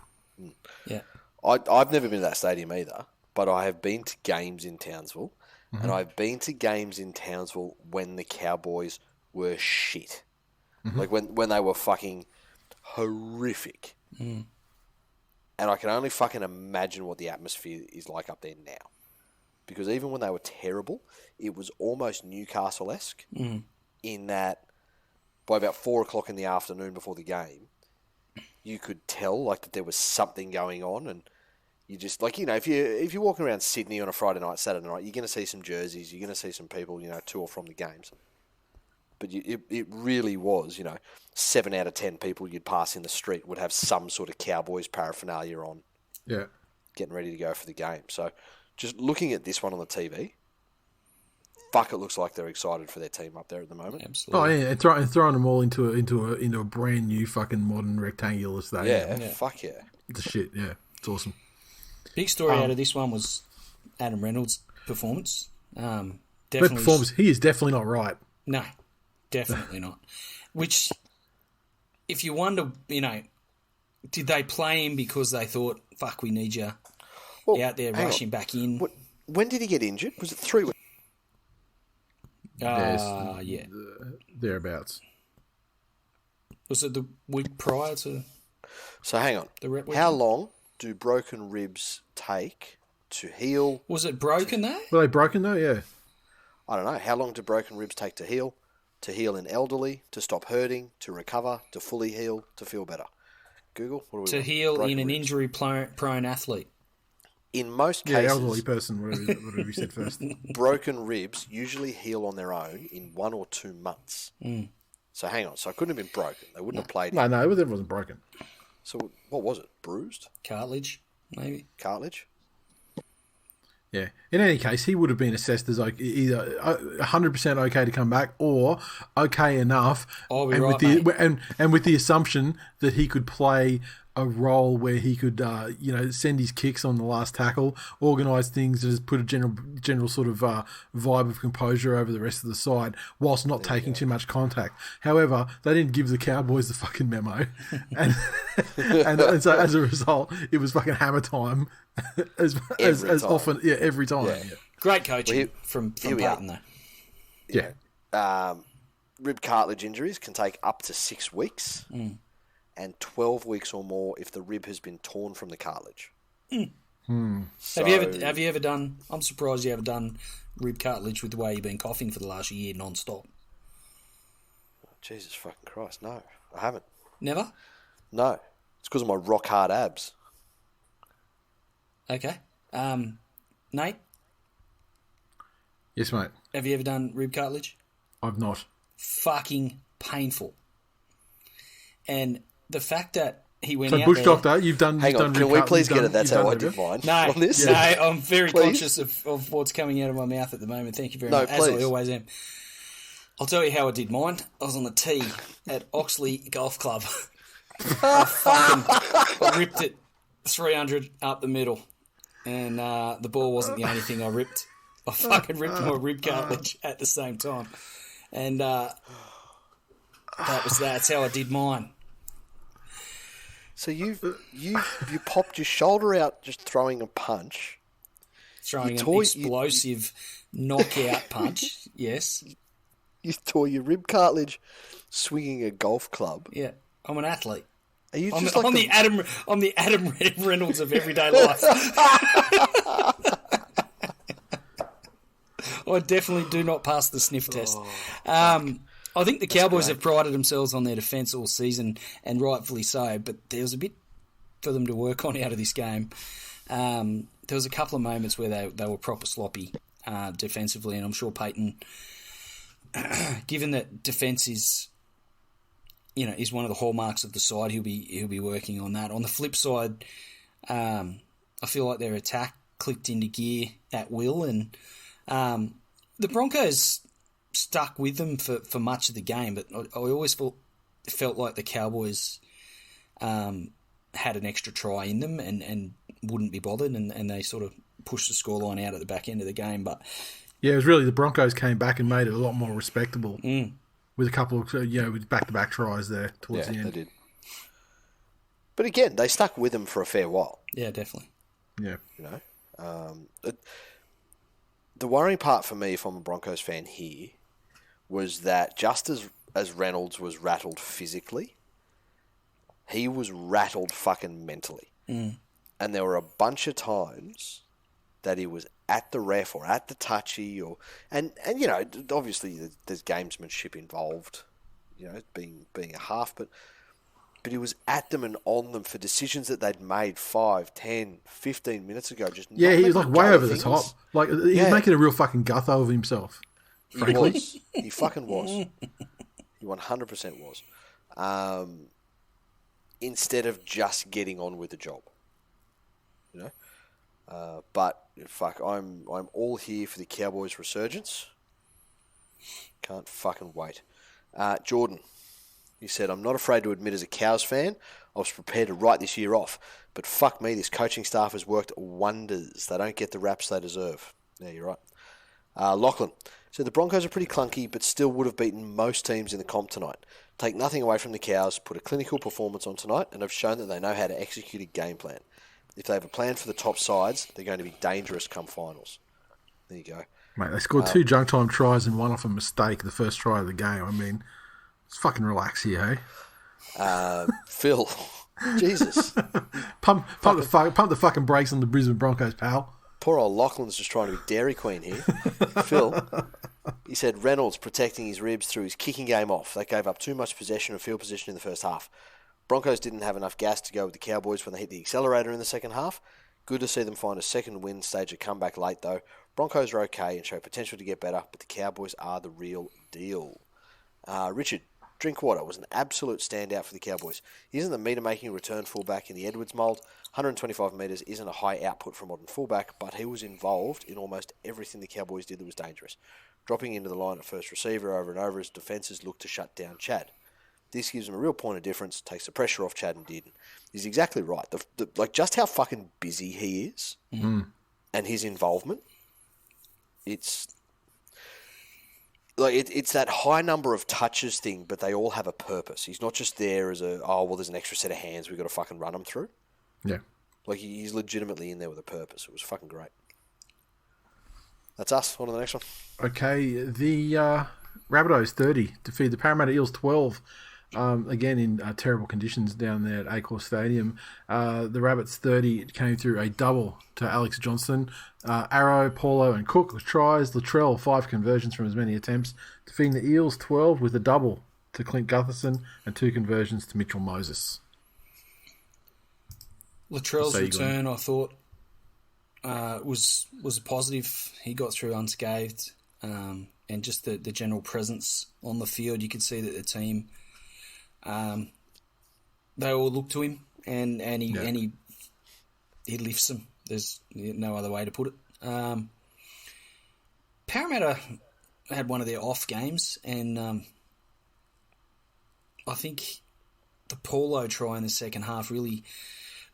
Yeah. I've never been to that stadium either, but I have been to games in Townsville, and I've been to games in Townsville when the Cowboys were shit. Like when they were fucking horrific. And I can only fucking imagine what the atmosphere is like up there now. Because even when they were terrible, it was almost Newcastle-esque in that by about 4 o'clock in the afternoon before the game, you could tell like that there was something going on, and you just like if you're walking around Sydney on a Friday night, Saturday night, you're going to see some jerseys, you're going to see some people to or from the games. But it really was 7 out of 10 people you'd pass in the street would have some sort of Cowboys paraphernalia on. Yeah, getting ready to go for the game. So just looking at this one on the TV. Fuck, it looks like they're excited for their team up there at the moment. Absolutely. Oh yeah, and throwing them all into a brand new fucking modern rectangular stadium. Yeah, fuck yeah. It's a shit. Yeah, it's awesome. Big story out of this one was Adam Reynolds' performance. Definitely, performance. He is definitely not right. No, definitely not. Which, if you wonder, did they play him because they thought, "Fuck, we need you out there rushing back in"? When did he get injured? Was it 3 weeks? Yeah. Thereabouts. Was it the week prior to? So hang on. How long do broken ribs take to heal? Was it broken though? Were they broken though? Yeah. I don't know. How long do broken ribs take to heal? To heal in elderly, to stop hurting, to recover, to fully heal, to feel better. Google. What do we to want? heal Broken in an ribs. injury-prone athlete. In most cases, elderly person, whatever you said first. Broken ribs usually heal on their own in 1 or 2 months. So hang on. So it couldn't have been broken. They wouldn't have played No, it. no, it wasn't broken. So what was it? Bruised? Cartilage, maybe. Cartilage? Yeah. In any case, he would have been assessed as like either 100% okay to come back or okay enough, I'll be and right, with the mate. and with the assumption that he could play a role where he could, send his kicks on the last tackle, organise things, and just put a general sort of vibe of composure over the rest of the side, whilst not taking too much contact. However, they didn't give the Cowboys the fucking memo, and and so as a result, it was fucking hammer time, as Every time. often, every time. Yeah. Yeah. Great coaching Well, from here we are. Peyton, though. Yeah. Rib cartilage injuries can take up to 6 weeks and 12 weeks or more if the rib has been torn from the cartilage. So, Have you ever done? I'm surprised you haven't done rib cartilage with the way you've been coughing for the last year non-stop. Jesus fucking Christ, no, I haven't. Never. No, it's because of my rock hard abs. Okay. Nate, Yes, mate. have you ever done rib cartilage? I've not. Fucking painful. And the fact that he went So, out Bush there, Doctor, you've done. Hang you've on, done can we please get it? That's how I did did mine. No, on this. no, I'm very Please? conscious of what's coming out of my mouth at the moment. Thank you very No, much, as I please. always am. I'll tell you how I did mine. I was on the tee at Oxley Golf Club. I ripped it 300 up the middle, and the ball wasn't the only thing I ripped. I fucking ripped my rib cartilage at the same time, and that's how I did mine. So you popped your shoulder out just throwing a punch. Throwing tore- an explosive knockout punch. Yes. You tore your rib cartilage swinging a golf club. Yeah. I'm an athlete. Are you I'm just like the Adam Reynolds of everyday life. I definitely do not pass the sniff test. I think the Cowboys have prided themselves on their defence all season, and rightfully so, but there was a bit for them to work on out of this game. There was a couple of moments where they were proper sloppy defensively, and I'm sure Peyton, given that defence is one of the hallmarks of the side, he'll be working on that. On the flip side, I feel like their attack clicked into gear at will, and the Broncos stuck with them for much of the game, but I always felt like the Cowboys had an extra try in them and wouldn't be bothered, and they sort of pushed the scoreline out at the back end of the game. But Yeah, it was really the Broncos came back and made it a lot more respectable with a couple of with back-to-back tries there towards the end. they did. But again, they stuck with him for a fair while. yeah, definitely. Yeah, The worrying part for me, if I'm a Broncos fan here, was that just as Reynolds was rattled physically, he was rattled fucking mentally. And there were a bunch of times that he was at the ref or at the touchy and obviously there's gamesmanship involved, being a half, but he was at them and on them for decisions that they'd made 5, 10, 15 minutes ago. he was like way over the things. top. Like he was making a real fucking gutho of himself. He was. He fucking was. He 100% was. Instead of just getting on with the job, But fuck, I'm all here for the Cowboys' resurgence. Can't fucking wait. Jordan, he said, "I'm not afraid to admit as a Cows fan, I was prepared to write this year off. But fuck me, this coaching staff has worked wonders. They don't get the raps they deserve." Yeah, you're right. Lachlan said the Broncos are pretty clunky, but still would have beaten most teams in the comp tonight. Take nothing away from the Cows, put a clinical performance on tonight, and have shown that they know how to execute a game plan. If they have a plan for the top sides, they're going to be dangerous come finals. There you go. Mate, they scored 2 junk time tries and one off a mistake the first try of the game. I mean, let's fucking relax here, hey? Phil, Jesus. Pump the fucking brakes on the Brisbane Broncos, pal. Poor old Lachlan's just trying to be Dairy Queen here. Phil, he said Reynolds protecting his ribs through his kicking game off. They gave up too much possession and field position in the first half. Broncos didn't have enough gas to go with the Cowboys when they hit the accelerator in the second half. Good to see them find a second win, stage a comeback late though. Broncos are okay and show potential to get better, but the Cowboys are the real deal. Richard, Drinkwater was an absolute standout for the Cowboys. He isn't the metre-making return fullback in the Edwards mould. 125 metres isn't a high output for a modern fullback, but he was involved in almost everything the Cowboys did that was dangerous. Dropping into the line at first receiver over and over as defences looked to shut down Chad. This gives him a real point of difference, takes the pressure off Chad and Dearden. He's exactly right. Like, just how fucking busy he is and his involvement, it's... Like it's that high number of touches thing, but they all have a purpose. He's not just there as there's an extra set of hands we've got to fucking run them through. Yeah. Like, he's legitimately in there with a purpose. It was fucking great. That's us. On to the next one. Okay, the Rabbitohs 30 defeat the Parramatta Eels 12. Again, in terrible conditions down there at Cowboys Stadium. The Rabbits 30 came through a double to Alex Johnston. Arrow, Paulo and Cook with tries. Latrell, 5 conversions from as many attempts. Defeating the Eels 12 with a double to Clint Gutherson and 2 conversions to Mitchell Moses. Latrell's return, I thought, was a positive. He got through unscathed. And just the general presence on the field, you could see that the team... they all look to him, and he lifts them. There's no other way to put it. Parramatta had one of their off games, and I think the Paulo try in the second half really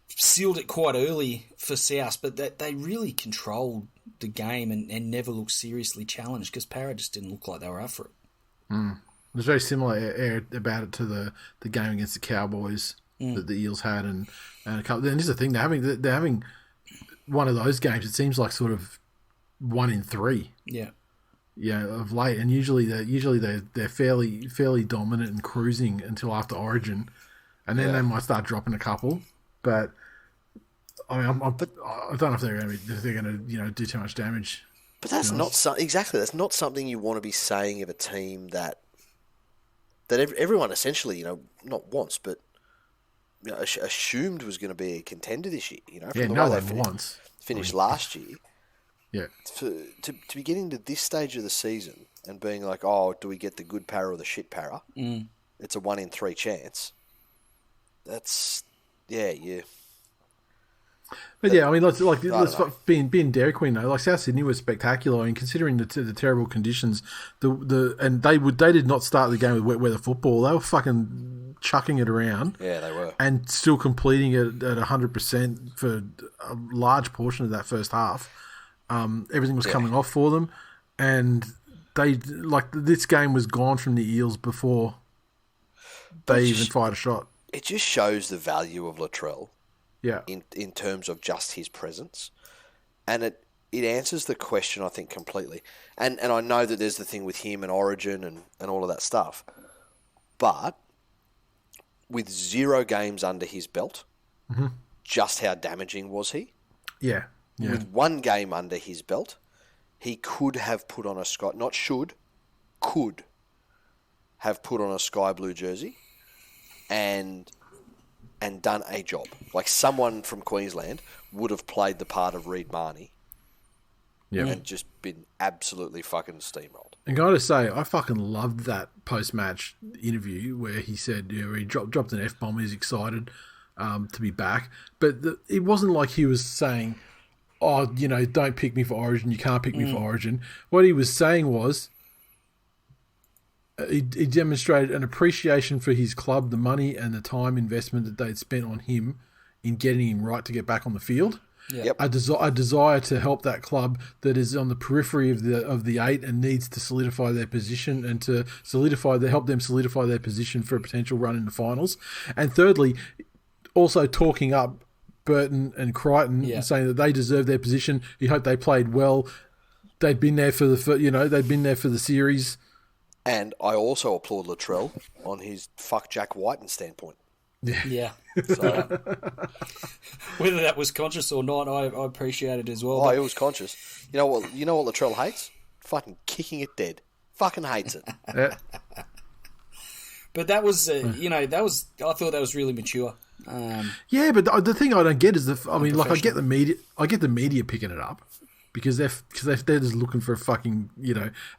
sealed it quite early for South, but they really controlled the game and never looked seriously challenged because Parra just didn't look like they were up for it. There's very similar air about it to the game against the Cowboys that the Eels had, and a couple. And this is the thing, they're having one of those games. It seems like sort of 1 in 3. Yeah. Yeah, of late, and usually they're fairly dominant and cruising until after Origin, and then they might start dropping a couple. But I mean, I don't know if they're going to do too much damage. But that's not exactly. That's not something you want to be saying of a team that everyone essentially, not wants, but assumed was going to be a contender this year. From the way they finished last year. Yeah. To be getting to this stage of the season and being like, oh, do we get the good para or the shit para? It's a 1 in 3 chance. That's yeah. But yeah, I mean, let's being Dairy Queen though. Like South Sydney was spectacular, and considering the terrible conditions, and they did not start the game with wet weather football. They were fucking chucking it around. Yeah, they were, and still completing it at 100% for a large portion of that first half. Everything was coming off for them, and this game was gone from the Eels before they even fired a shot. It just shows the value of Latrell. Yeah. In terms of just his presence. And it answers the question, I think, completely. And I know that there's the thing with him and Origin and all of that stuff. But with 0 games under his belt, just how damaging was he? Yeah. With 1 game under his belt, he could have put on could have put on a sky blue jersey and done a job. Like, someone from Queensland would have played the part of Reid Marnie and just been absolutely fucking steamrolled. And gotta say, I fucking loved that post-match interview where he said, he dropped an F-bomb, he's excited to be back. But it wasn't like he was saying, don't pick me for Origin, you can't pick me for Origin. What he was saying was, he demonstrated an appreciation for his club, the money and the time investment that they'd spent on him in getting him right to get back on the field. Yep. A desire to help that club that is on the periphery of the 8 and needs to solidify their position and to help them solidify their position for a potential run in the finals. And thirdly, also talking up Burton and Crichton and saying that they deserve their position. He hoped they played well. They'd been there for the series. And I also applaud Latrell on his fuck Jack Whiten standpoint. Yeah. So, whether that was conscious or not, I appreciate it as well. Oh, it was conscious. You know what Latrell hates? Fucking kicking it dead. Fucking hates it. Yeah. But that was, I thought that was really mature. But the thing I don't get is I get the media picking it up, because they're just looking for a fucking,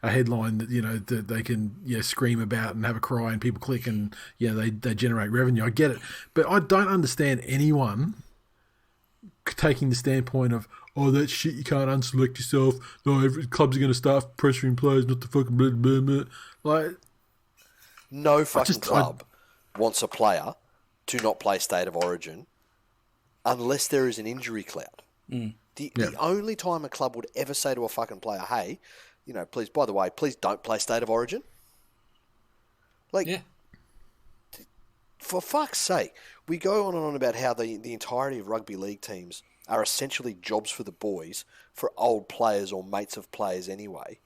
a headline that, that they can, scream about and have a cry and people click and, they generate revenue. I get it. But I don't understand anyone taking the standpoint of, oh, that shit, you can't unselect yourself. No, every clubs are going to start pressuring players not to fucking blah, blah, blah. Like, no fucking club wants a player to not play State of Origin unless there is an injury cloud. The only time a club would ever say to a fucking player, hey, please, by the way, please don't play State of Origin. For fuck's sake, we go on and on about how the entirety of rugby league teams are essentially jobs for the boys, for old players or mates of players anyway.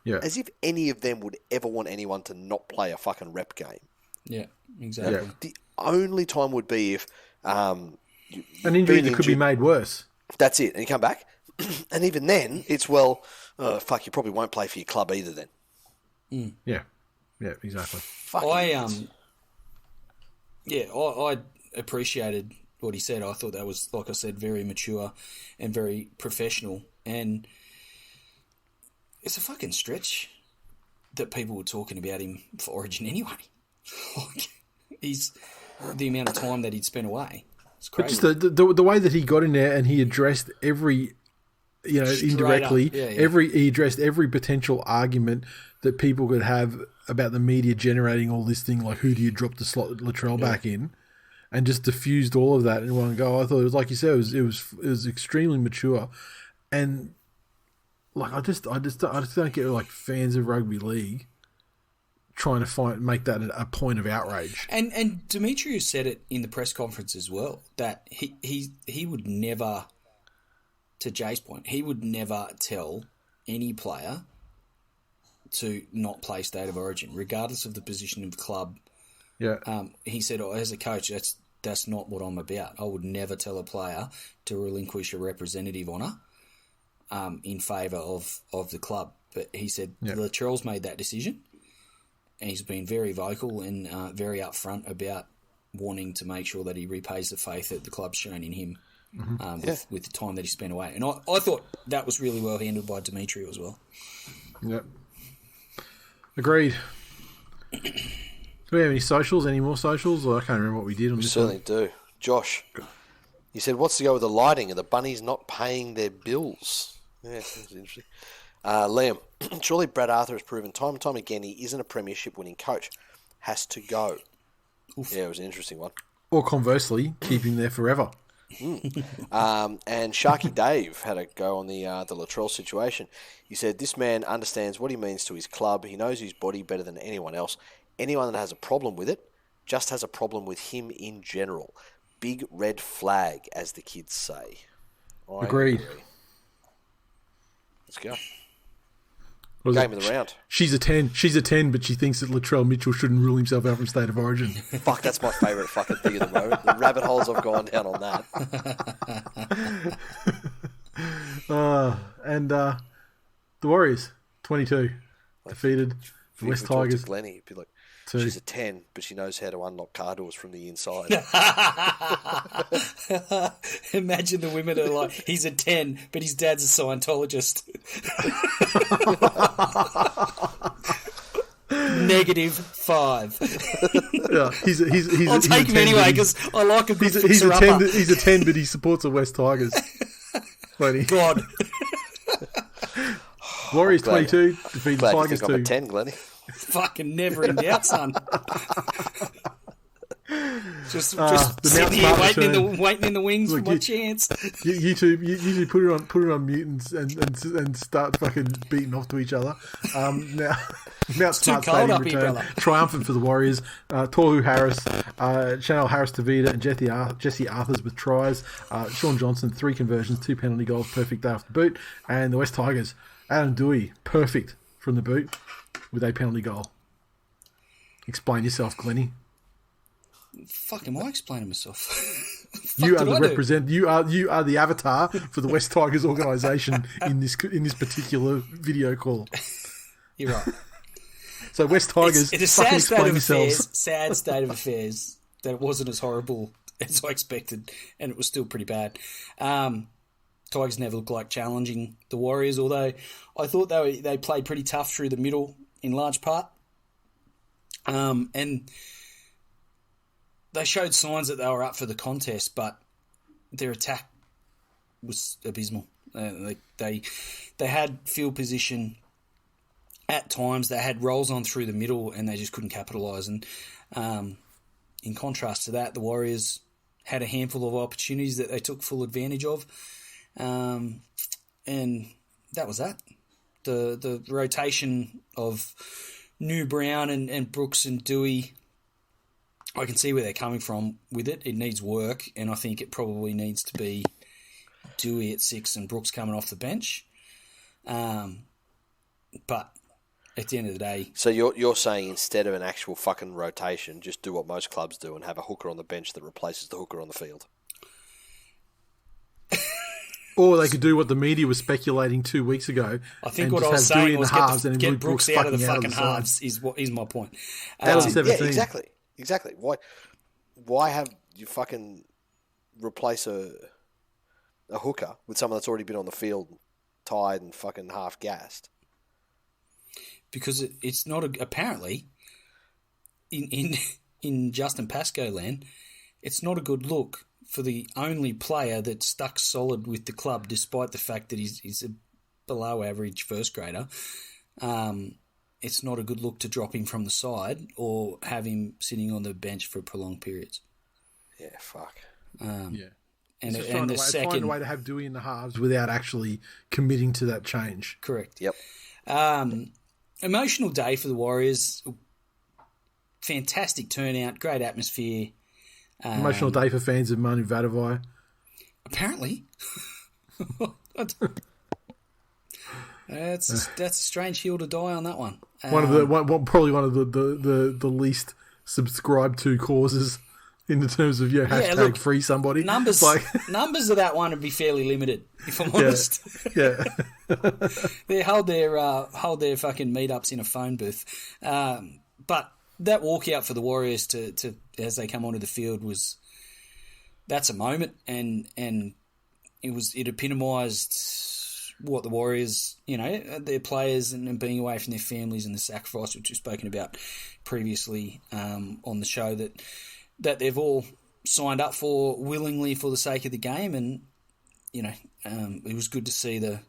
Yeah. As if any of them would ever want anyone to not play a fucking rep game. Yeah, exactly. Yeah. The only time would be if... an injury that could be made worse. That's it. And you come back. And even then, it's, you probably won't play for your club either then. Yeah. Yeah, exactly. I appreciated what he said. I thought that was, like I said, very mature and very professional. And it's a fucking stretch that people were talking about him for Origin anyway. He's the amount of time that he'd spent away. It's crazy. But just the way that he got in there and he addressed every, indirectly, he addressed every potential argument that people could have about the media generating all this thing, like who do you drop the slot Latrell back in, and just diffused all of that in one go. I thought it was, like you said, it was extremely mature, and like I just don't get like fans of rugby league trying to make that a point of outrage. And Demetrius said it in the press conference as well, that he would never, to Jay's point, he would never tell any player to not play State of Origin, regardless of the position of the club. Yeah. He said, as a coach, that's not what I'm about. I would never tell a player to relinquish a representative honour in favour of the club. But he said Latrell's made that decision, and he's been very vocal and very upfront about wanting to make sure that he repays the faith that the club's shown in him with the time that he spent away. And I thought that was really well handled by Dimitri as well. Yep. Agreed. Do we have any socials? Any more socials? I can't remember what we did on this certainly do. Josh, you said, what's to go with the lighting? Are the bunnies not paying their bills? Yeah, that's interesting. Liam, surely Brad Arthur has proven time and time again he isn't a premiership winning coach. Has to go. Oof. Yeah, it was an interesting one. Or conversely, keep him there forever. And Sharky Dave had a go on the Latrell situation. He said, this man understands what he means to his club. He knows his body better than anyone else. Anyone that has a problem with it just has a problem with him in general. Big red flag, as the kids say. Agreed. Let's go. Game of the round. She's a 10. She's a 10, but she thinks that Latrell Mitchell shouldn't rule himself out from State of Origin. Fuck, that's my favourite fucking thing at the moment. The rabbit holes I've gone down on that. And the Warriors, 22, defeated the West Tigers. Glennie, it'd be like, she's a 10, but she knows how to unlock car doors from the inside. Imagine the women are like, he's a 10, but his dad's a Scientologist. -5. Yeah, I'll take him anyway because I like a good he's a 10. He's a 10, but he supports the West Tigers. Funny. God. Warriors 22, defeated glad Tigers you think 2. I'm a 10, Glennie. Fucking never in doubt, son. just sitting here waiting in the wings for my chance. YouTube put it on mute and start fucking beating off to each other. Now Mount Smart Stadium return, triumphant for the Warriors. Tohu Harris, Chanel Harris-Tavita and Jesse Arthurs with tries. Sean Johnson, 3 conversions, 2 penalty goals, perfect day off the boot. And the West Tigers, Adam Dewey, perfect from the boot with a penalty goal. Explain yourself, Glennie. Fuck, am I explaining myself? You are the avatar for the West Tigers organisation in this particular video call. You're right. So West Tigers, it's a sad state of affairs. Sad state of affairs that it wasn't as horrible as I expected, and it was still pretty bad. Tigers never looked like challenging the Warriors, although I thought they played pretty tough through the middle in large part. And they showed signs that they were up for the contest, but their attack was abysmal. They had field position at times. They had rolls on through the middle, and they just couldn't capitalise. And in contrast to that, the Warriors had a handful of opportunities that they took full advantage of. And that was that. The rotation of New Brown and Brooks and Dewey, I can see where they're coming from with it. It needs work, and I think it probably needs to be Dewey at 6 and Brooks coming off the bench. But at the end of the day... So you're saying instead of an actual fucking rotation, just do what most clubs do and have a hooker on the bench that replaces the hooker on the field? Or they could do what the media was speculating 2 weeks ago. I think what I was saying was get Brooks out of the fucking halves is my point. That was 17. Yeah, exactly. Why have you fucking replace a hooker with someone that's already been on the field, tired and fucking half gassed? Because it's not apparently in Justin Pascoe land, it's not a good look for the only player that's stuck solid with the club, despite the fact that he's a below average first grader. It's not a good look to drop him from the side or have him sitting on the bench for prolonged periods. Yeah, fuck. Yeah. And the second... Find a way to have Dewey in the halves without actually committing to that change. Correct. Yep. Emotional day for the Warriors. Fantastic turnout, great atmosphere. Emotional day for fans of Manu Vadavai. Apparently. That's a strange hill to die on that one. Probably one of the least subscribed to causes in terms of hashtag free somebody. Numbers of that one would be fairly limited, if I'm honest. Yeah. They hold their fucking meetups in a phone booth. But that walkout for the Warriors to as they come onto the field that's a moment, and it epitomised what the Warriors, their players and being away from their families and the sacrifice which we've spoken about previously on the show that they've all signed up for willingly for the sake of the game. And it was good to see the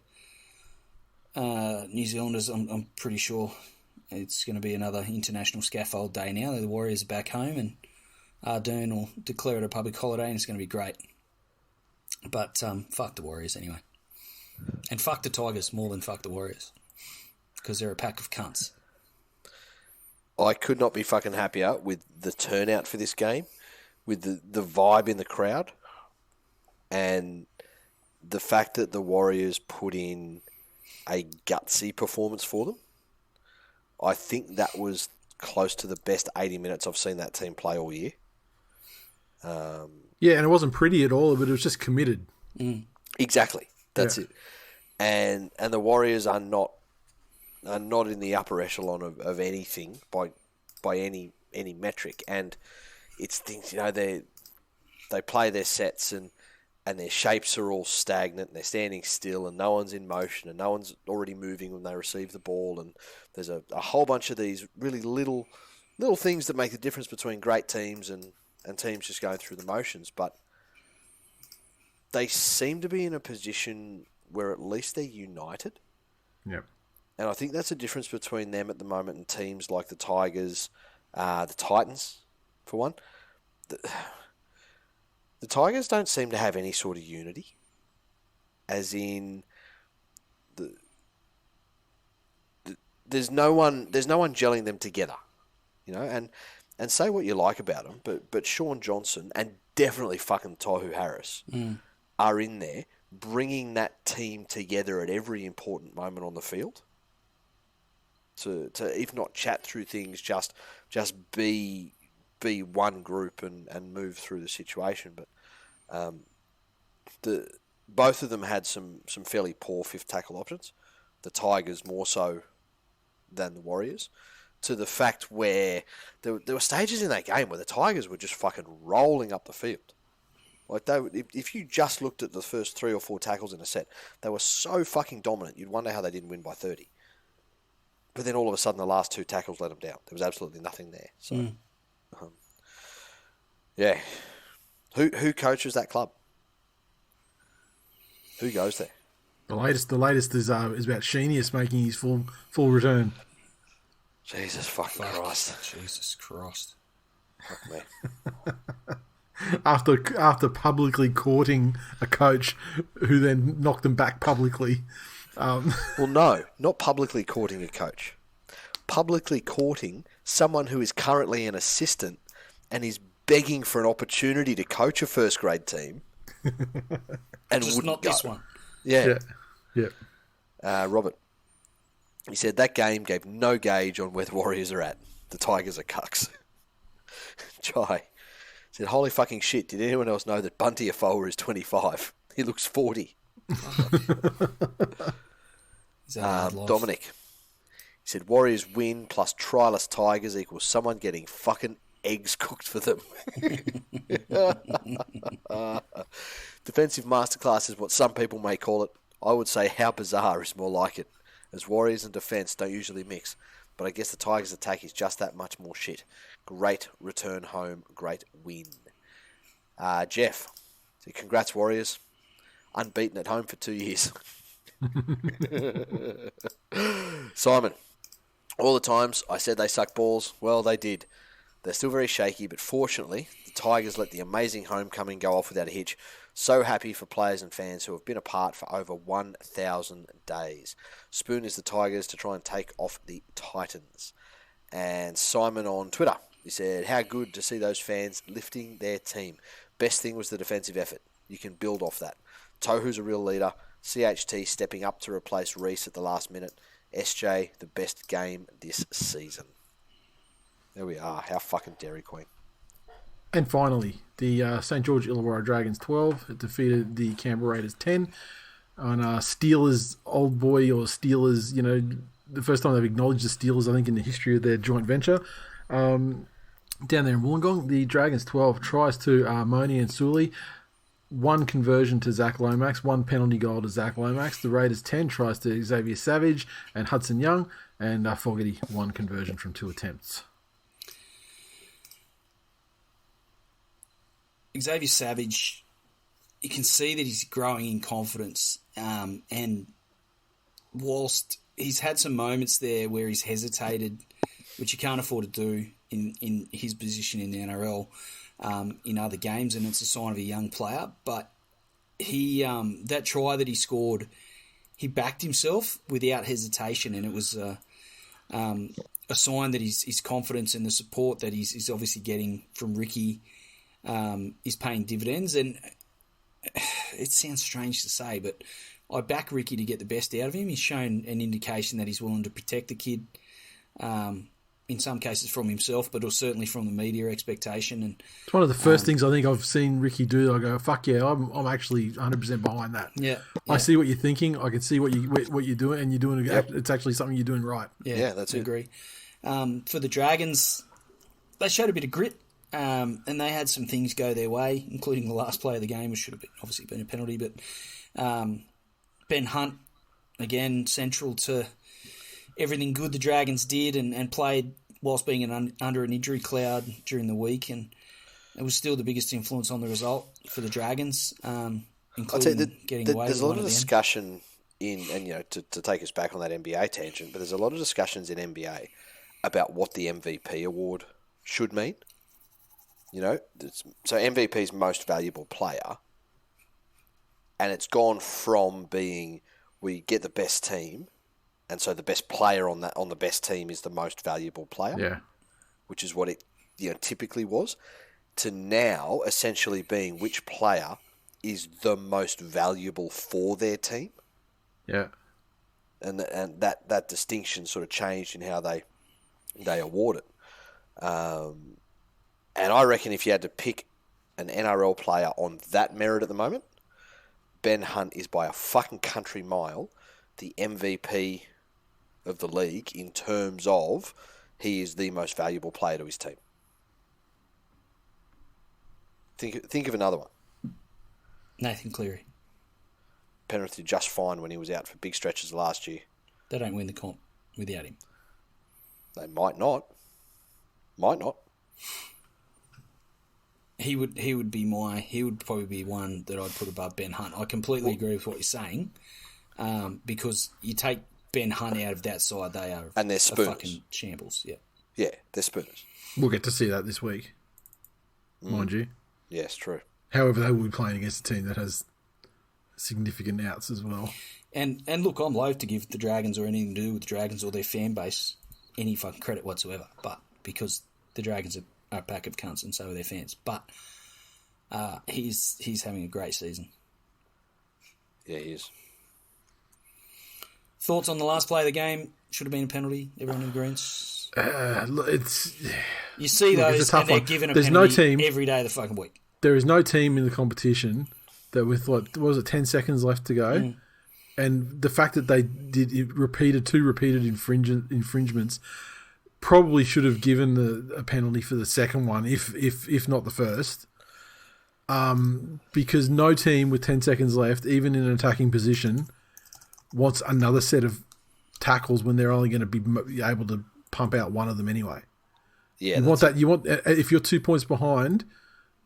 New Zealanders. I'm pretty sure it's going to be another international scaffold day now. The Warriors are back home, and Ardern will declare it a public holiday, and it's going to be great. But fuck the Warriors anyway. And fuck the Tigers more than fuck the Warriors, because they're a pack of cunts. I could not be fucking happier with the turnout for this game, with the vibe in the crowd, and the fact that the Warriors put in a gutsy performance for them. I think that was close to the best 80 minutes I've seen that team play all year. And it wasn't pretty at all, but it was just committed. Exactly. That's it. And the Warriors are not in the upper echelon of anything by any metric. And it's things, they play their sets and their shapes are all stagnant and they're standing still and no one's in motion and no one's already moving when they receive the ball. And there's a whole bunch of these really little things that make the difference between great teams and teams just going through the motions. But they seem to be in a position where at least they're united. Yep. And I think that's a difference between them at the moment and teams like the Tigers, the Titans, for one. The Tigers don't seem to have any sort of unity, as in there's no one gelling them together, and say what you like about them, but Sean Johnson and definitely fucking Tohu Harris are in there bringing that team together at every important moment on the field. To if not chat through things, just be one group and move through the situation. But both of them had some fairly poor fifth tackle options. The Tigers more so than the Warriors, to the fact where there were stages in that game where the Tigers were just fucking rolling up the field. Like if you just looked at the first 3 or 4 tackles in a set, they were so fucking dominant. You'd wonder how they didn't win by 30. But then all of a sudden, the last 2 tackles let them down. There was absolutely nothing there. So, yeah, who coaches that club? Who goes there? The latest is about Sheenius making his full return. Jesus fucking Christ! Jesus Christ! Fuck me. After publicly courting a coach who then knocked them back publicly. Well, no, not publicly courting a coach. Publicly courting someone who is currently an assistant and is begging for an opportunity to coach a first grade team. And just wouldn't not go. this one. Yeah. Robert. He said that game gave no gauge on where the Warriors are at. The Tigers are cucks. Jai said, holy fucking shit, did anyone else know that Bunty Afoa is 25? He looks 40. Dominic. He said, Warriors win plus tryless Tigers equals someone getting fucking eggs cooked for them. Defensive masterclass is what some people may call it. I would say how bizarre is more like it, as Warriors and defence don't usually mix. But I guess the Tigers' attack is just that much more shit. Great return home, great win. Jeff, so congrats Warriors. Unbeaten at home for 2 years. Simon, all the times I said they suck balls, well, they did. They're still very shaky, but fortunately, the Tigers let the amazing homecoming go off without a hitch. So happy for players and fans who have been apart for over 1,000 days. Spoon is the Tigers to try and take off the Titans. And Simon on Twitter, he said, how good to see those fans lifting their team. Best thing was the defensive effort. You can build off that. Tohu's a real leader. CHT stepping up to replace Reese at the last minute. SJ, the best game this season. There we are. How fucking Dairy Queen. And finally, the St. George Illawarra Dragons 12 defeated the Canberra Raiders 10 on Steelers old boy, or Steelers, the first time they've acknowledged the Steelers, I think, in the history of their joint venture. Down there in Wollongong, the Dragons 12 tries to Moni and Sully. 1 conversion to Zach Lomax, 1 penalty goal to Zach Lomax. The Raiders 10 tries to Xavier Savage and Hudson Young, and Fogarty 1 conversion from 2 attempts. Xavier Savage, you can see that he's growing in confidence, and whilst he's had some moments there where he's hesitated, which you can't afford to do in his position in the NRL, in other games, and it's a sign of a young player. But he that try that he scored, he backed himself without hesitation, and it was a sign that his confidence and the support that he's obviously getting from Ricky is paying dividends. And it sounds strange to say, but I back Ricky to get the best out of him. He's shown an indication that he's willing to protect the kid, in some cases from himself, but certainly from the media expectation. And it's one of the first things I think I've seen Ricky do. I go, fuck yeah, I'm actually 100% behind that. Yeah, I see what you're thinking. I can see what you're doing, and you're doing. Yep. It's actually something you're doing right. Yeah, that's it. I agree. For the Dragons, they showed a bit of grit. And they had some things go their way, including the last play of the game, which should have obviously been a penalty. But Ben Hunt, again, central to everything good the Dragons did, and played whilst being under an injury cloud during the week. And it was still the biggest influence on the result for the Dragons, including getting away with there's a lot one of at the discussion to take us back on that NBA tangent, but there's a lot of discussions in NBA about what the MVP award should mean. So MVP's most valuable player, and it's gone from being we get the best team, and so the best player on the best team is the most valuable player, which is what it typically was, to now essentially being which player is the most valuable for their team. Yeah, and that distinction sort of changed in how they award it. And I reckon if you had to pick an NRL player on that merit at the moment, Ben Hunt is by a fucking country mile the MVP of the league in terms of he is the most valuable player to his team. Think of another one. Nathan Cleary. Penrith did just fine when he was out for big stretches last year. They don't win the comp without him. They might not. Might not. He would probably be one that I'd put above Ben Hunt. I completely agree with what you're saying, because you take Ben Hunt out of that side, they are and they're a spooners. fucking shambles. Yeah, yeah, they're spooners. We'll get to see that this week, mind you. Yes, true. However, they will be playing against a team that has significant outs as well. and look, I'm loath to give the Dragons or anything to do with the Dragons or their fan base any fucking credit whatsoever, but because the Dragons are a pack of cunts and so are their fans. But he's having a great season. Yeah, he is. Thoughts on the last play of the game? Should have been a penalty. Everyone agrees. You see those, and they're given a penalty every day of the fucking week. There is no team in the competition that with, 10 seconds left to go, and the fact that they did two repeated infringements probably should have given a penalty for the second one, if not the first. Because no team with 10 seconds left, even in an attacking position, wants another set of tackles when they're only going to be able to pump out one of them anyway. Yeah, You want if you're 2 points behind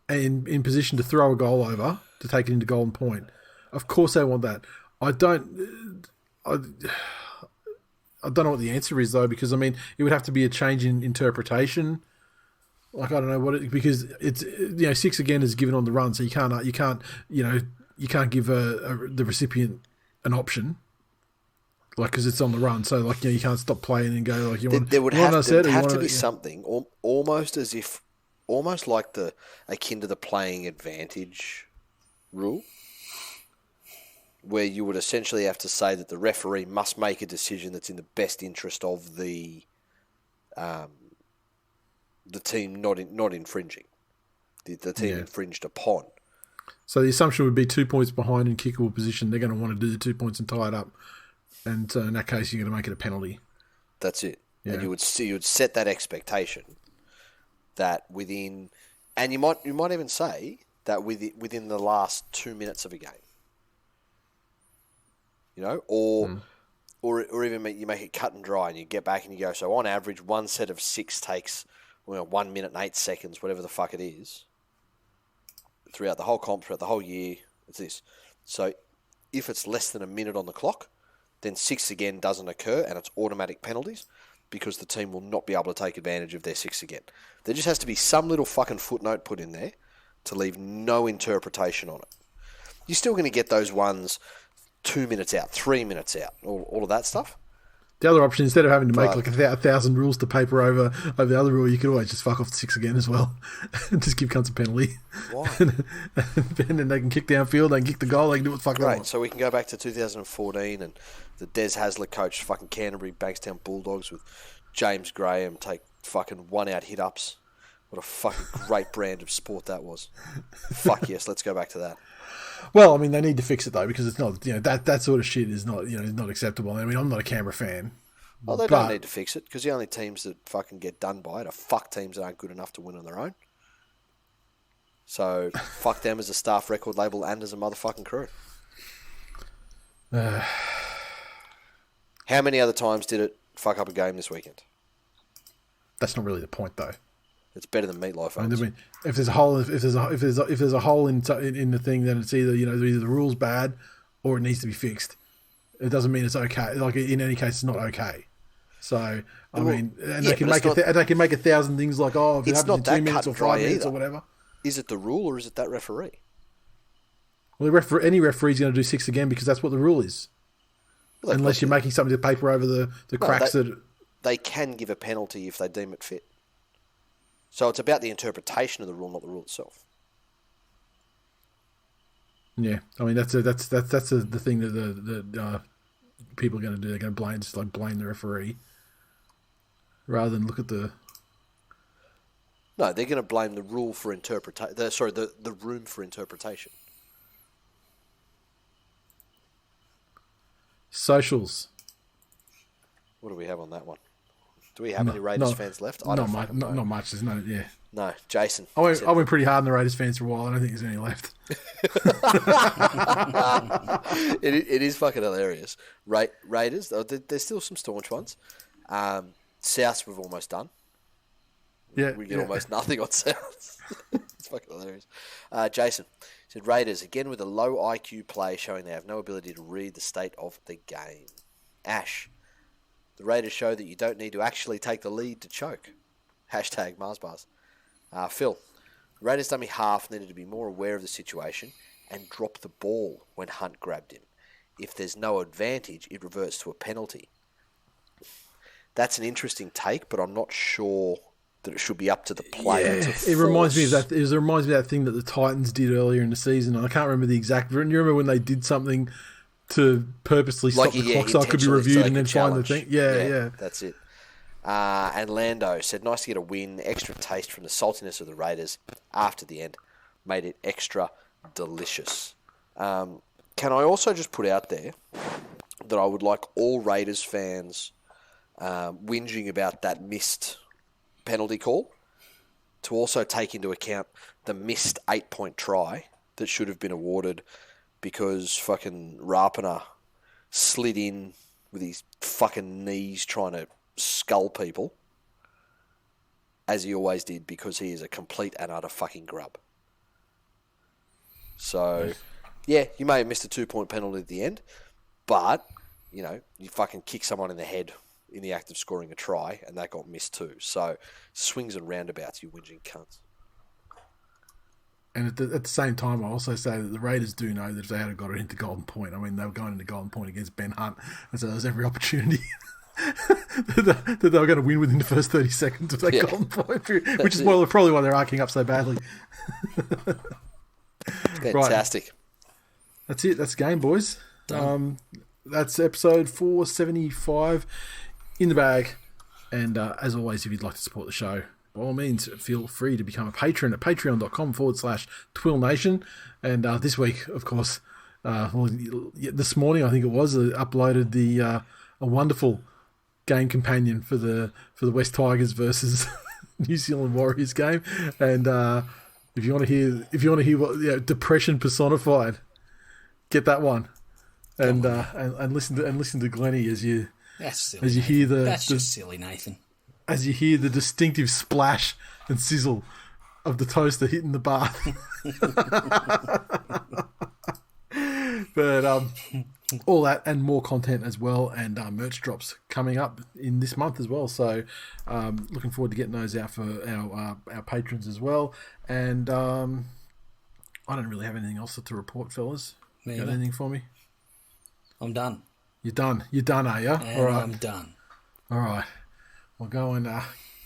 and in position to throw a goal over to take it into golden point. Of course, they want that. I don't know what the answer is though, because I mean it would have to be a change in interpretation. Like I don't know because it's 6 again is given on the run, so you can't give the recipient an option. Like, because it's on the run, so you can't stop playing and go like you want. There would have to be something, almost like akin to the playing advantage rule, where you would essentially have to say that the referee must make a decision that's in the best interest of the team not infringing, the team infringed upon. So the assumption would be 2 points behind in kickable position. They're going to want to do the 2 points and tie it up. And so in that case, you're going to make it a penalty. That's it. Yeah. And you would set that expectation that within, and you might even say that within the last 2 minutes of a game, or even you make it cut and dry, and you get back and you go. So on average, one set of 6 takes 1 minute and 8 seconds, whatever the fuck it is, throughout the whole comp, throughout the whole year. It's this. So if it's less than a minute on the clock, then 6 again doesn't occur and it's automatic penalties because the team will not be able to take advantage of their 6 again. There just has to be some little fucking footnote put in there to leave no interpretation on it. You're still going to get those ones 2 minutes out, 3 minutes out, all of that stuff. The other option, instead of having to make 1,000 rules to paper over the other rule, you could always just fuck off the 6 again as well. And just give cunts a penalty. Why? and then they can kick downfield, they can kick the goal, they can do what the fuck they want. So we can go back to 2014 and the Des Hasler coached fucking Canterbury Bankstown Bulldogs with James Graham take fucking 1-out hit-ups. What a fucking great brand of sport that was. Fuck yes, let's go back to that. Well, I mean, they need to fix it though, because it's not, that sort of shit is not, not acceptable. I mean, I'm not a Canberra fan. Oh, they don't need to fix it, because the only teams that fucking get done by it are fuck teams that aren't good enough to win on their own. So, fuck them as a staff record label and as a motherfucking crew. How many other times did it fuck up a game this weekend? That's not really the point, though. It's better than meatloaf. I mean, if there's a hole, if there's a hole in the thing, then it's either either the rule's bad or it needs to be fixed. It doesn't mean it's okay. Like in any case, it's not okay. So I mean, and they can make they can make 1,000 things like if it happens in 2 minutes or 5 minutes or whatever. Is it the rule or is it that referee? Well, any referee's going to do 6 again because that's what the rule is. Well, unless you're making something to paper over the cracks that they can give a penalty if they deem it fit. So it's about the interpretation of the rule, not the rule itself. Yeah, I mean that's the thing that the people are going to do. They're going to blame the referee rather than look at the. No, they're going to blame the rule for interpretation. The room for interpretation. Socials. What do we have on that one? Do we have any Raiders fans left? I don't not much. There's no, yeah. No, Jason. I went pretty hard on the Raiders fans for a while. I don't think there's any left. It is fucking hilarious. Raiders, there's still some staunch ones. Souths we've almost done. Yeah, we get almost nothing on Souths. It's fucking hilarious. Jason said Raiders again with a low IQ play, showing they have no ability to read the state of the game. Ash, the Raiders show that you don't need to actually take the lead to choke. Hashtag Marsbars. Phil, the Raiders dummy half needed to be more aware of the situation and drop the ball when Hunt grabbed him. If there's no advantage, it reverts to a penalty. That's an interesting take, but I'm not sure that it should be up to the player to force. It reminds me of that. It reminds me of that thing that the Titans did earlier in the season. I can't remember the exact. Do you remember when they did something to purposely stop the clock so it could be reviewed and then find the thing? Yeah. That's it. And Lando said, nice to get a win. Extra taste from the saltiness of the Raiders after the end made it extra delicious. Can I also just put out there that I would like all Raiders fans whinging about that missed penalty call to also take into account the missed 8-point try that should have been awarded because fucking Rapana slid in with his fucking knees trying to skull people, as he always did, because he is a complete and utter fucking grub. So, yeah, you may have missed a 2-point penalty at the end, but, you know, you fucking kick someone in the head in the act of scoring a try, and that got missed too. So, swings and roundabouts, you whinging cunts. And at the same time, I also say that the Raiders do know that if they had got it into Golden Point, I mean, they were going into Golden Point against Ben Hunt, and so there was every opportunity that they were going to win within the first 30 seconds of that Golden Point, which is probably why they're arcing up so badly. Fantastic. Right. That's it. That's the game, boys. That's episode 475 in the bag. And as always, if you'd like to support the show, by all means, feel free to become a patron at patreon.com/TWiL Nation. And this week, of course, this morning, I think it was, uploaded a wonderful game companion for the West Tigers versus New Zealand Warriors game. And if you want to hear what depression personified, get that one. And listen to Glennie as you hear that's just silly, Nathan. As you hear the distinctive splash and sizzle of the toaster hitting the bath. But all that and more content as well, and merch drops coming up in this month as well. So looking forward to getting those out for our patrons as well. And I don't really have anything else to report, fellas. Got anything for me? I'm done. You're done. You're done, are you? All right. I'm done. All right. We'll go and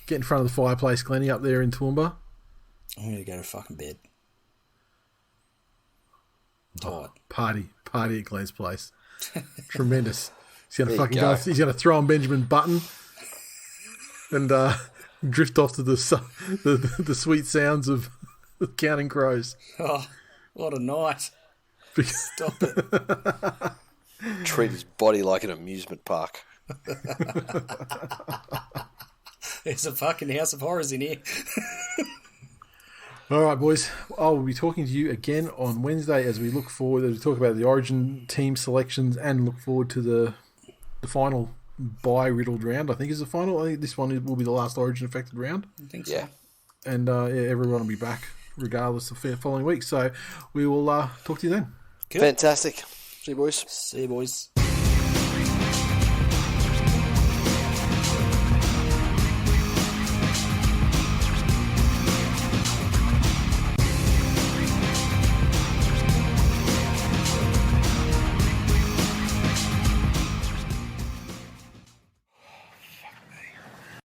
get in front of the fireplace, Glennie, up there in Toowoomba. I'm going to go to fucking bed. Oh, party at Glenn's place. Tremendous. He's going to fucking go. He's going to throw on Benjamin Button and drift off to the sweet sounds of Counting Crows. Oh, what a night. Stop it. Treat his body like an amusement park. There's a fucking House of Horrors in here. All right, boys. I will be talking to you again on Wednesday as we look forward to talk about the Origin team selections and look forward to the final bye-riddled round. I think is the final. I think this one will be the last Origin-affected round. I think so. Yeah. And everyone will be back regardless of the following week. So we will talk to you then. Cool. Fantastic. See you, boys. See you, boys.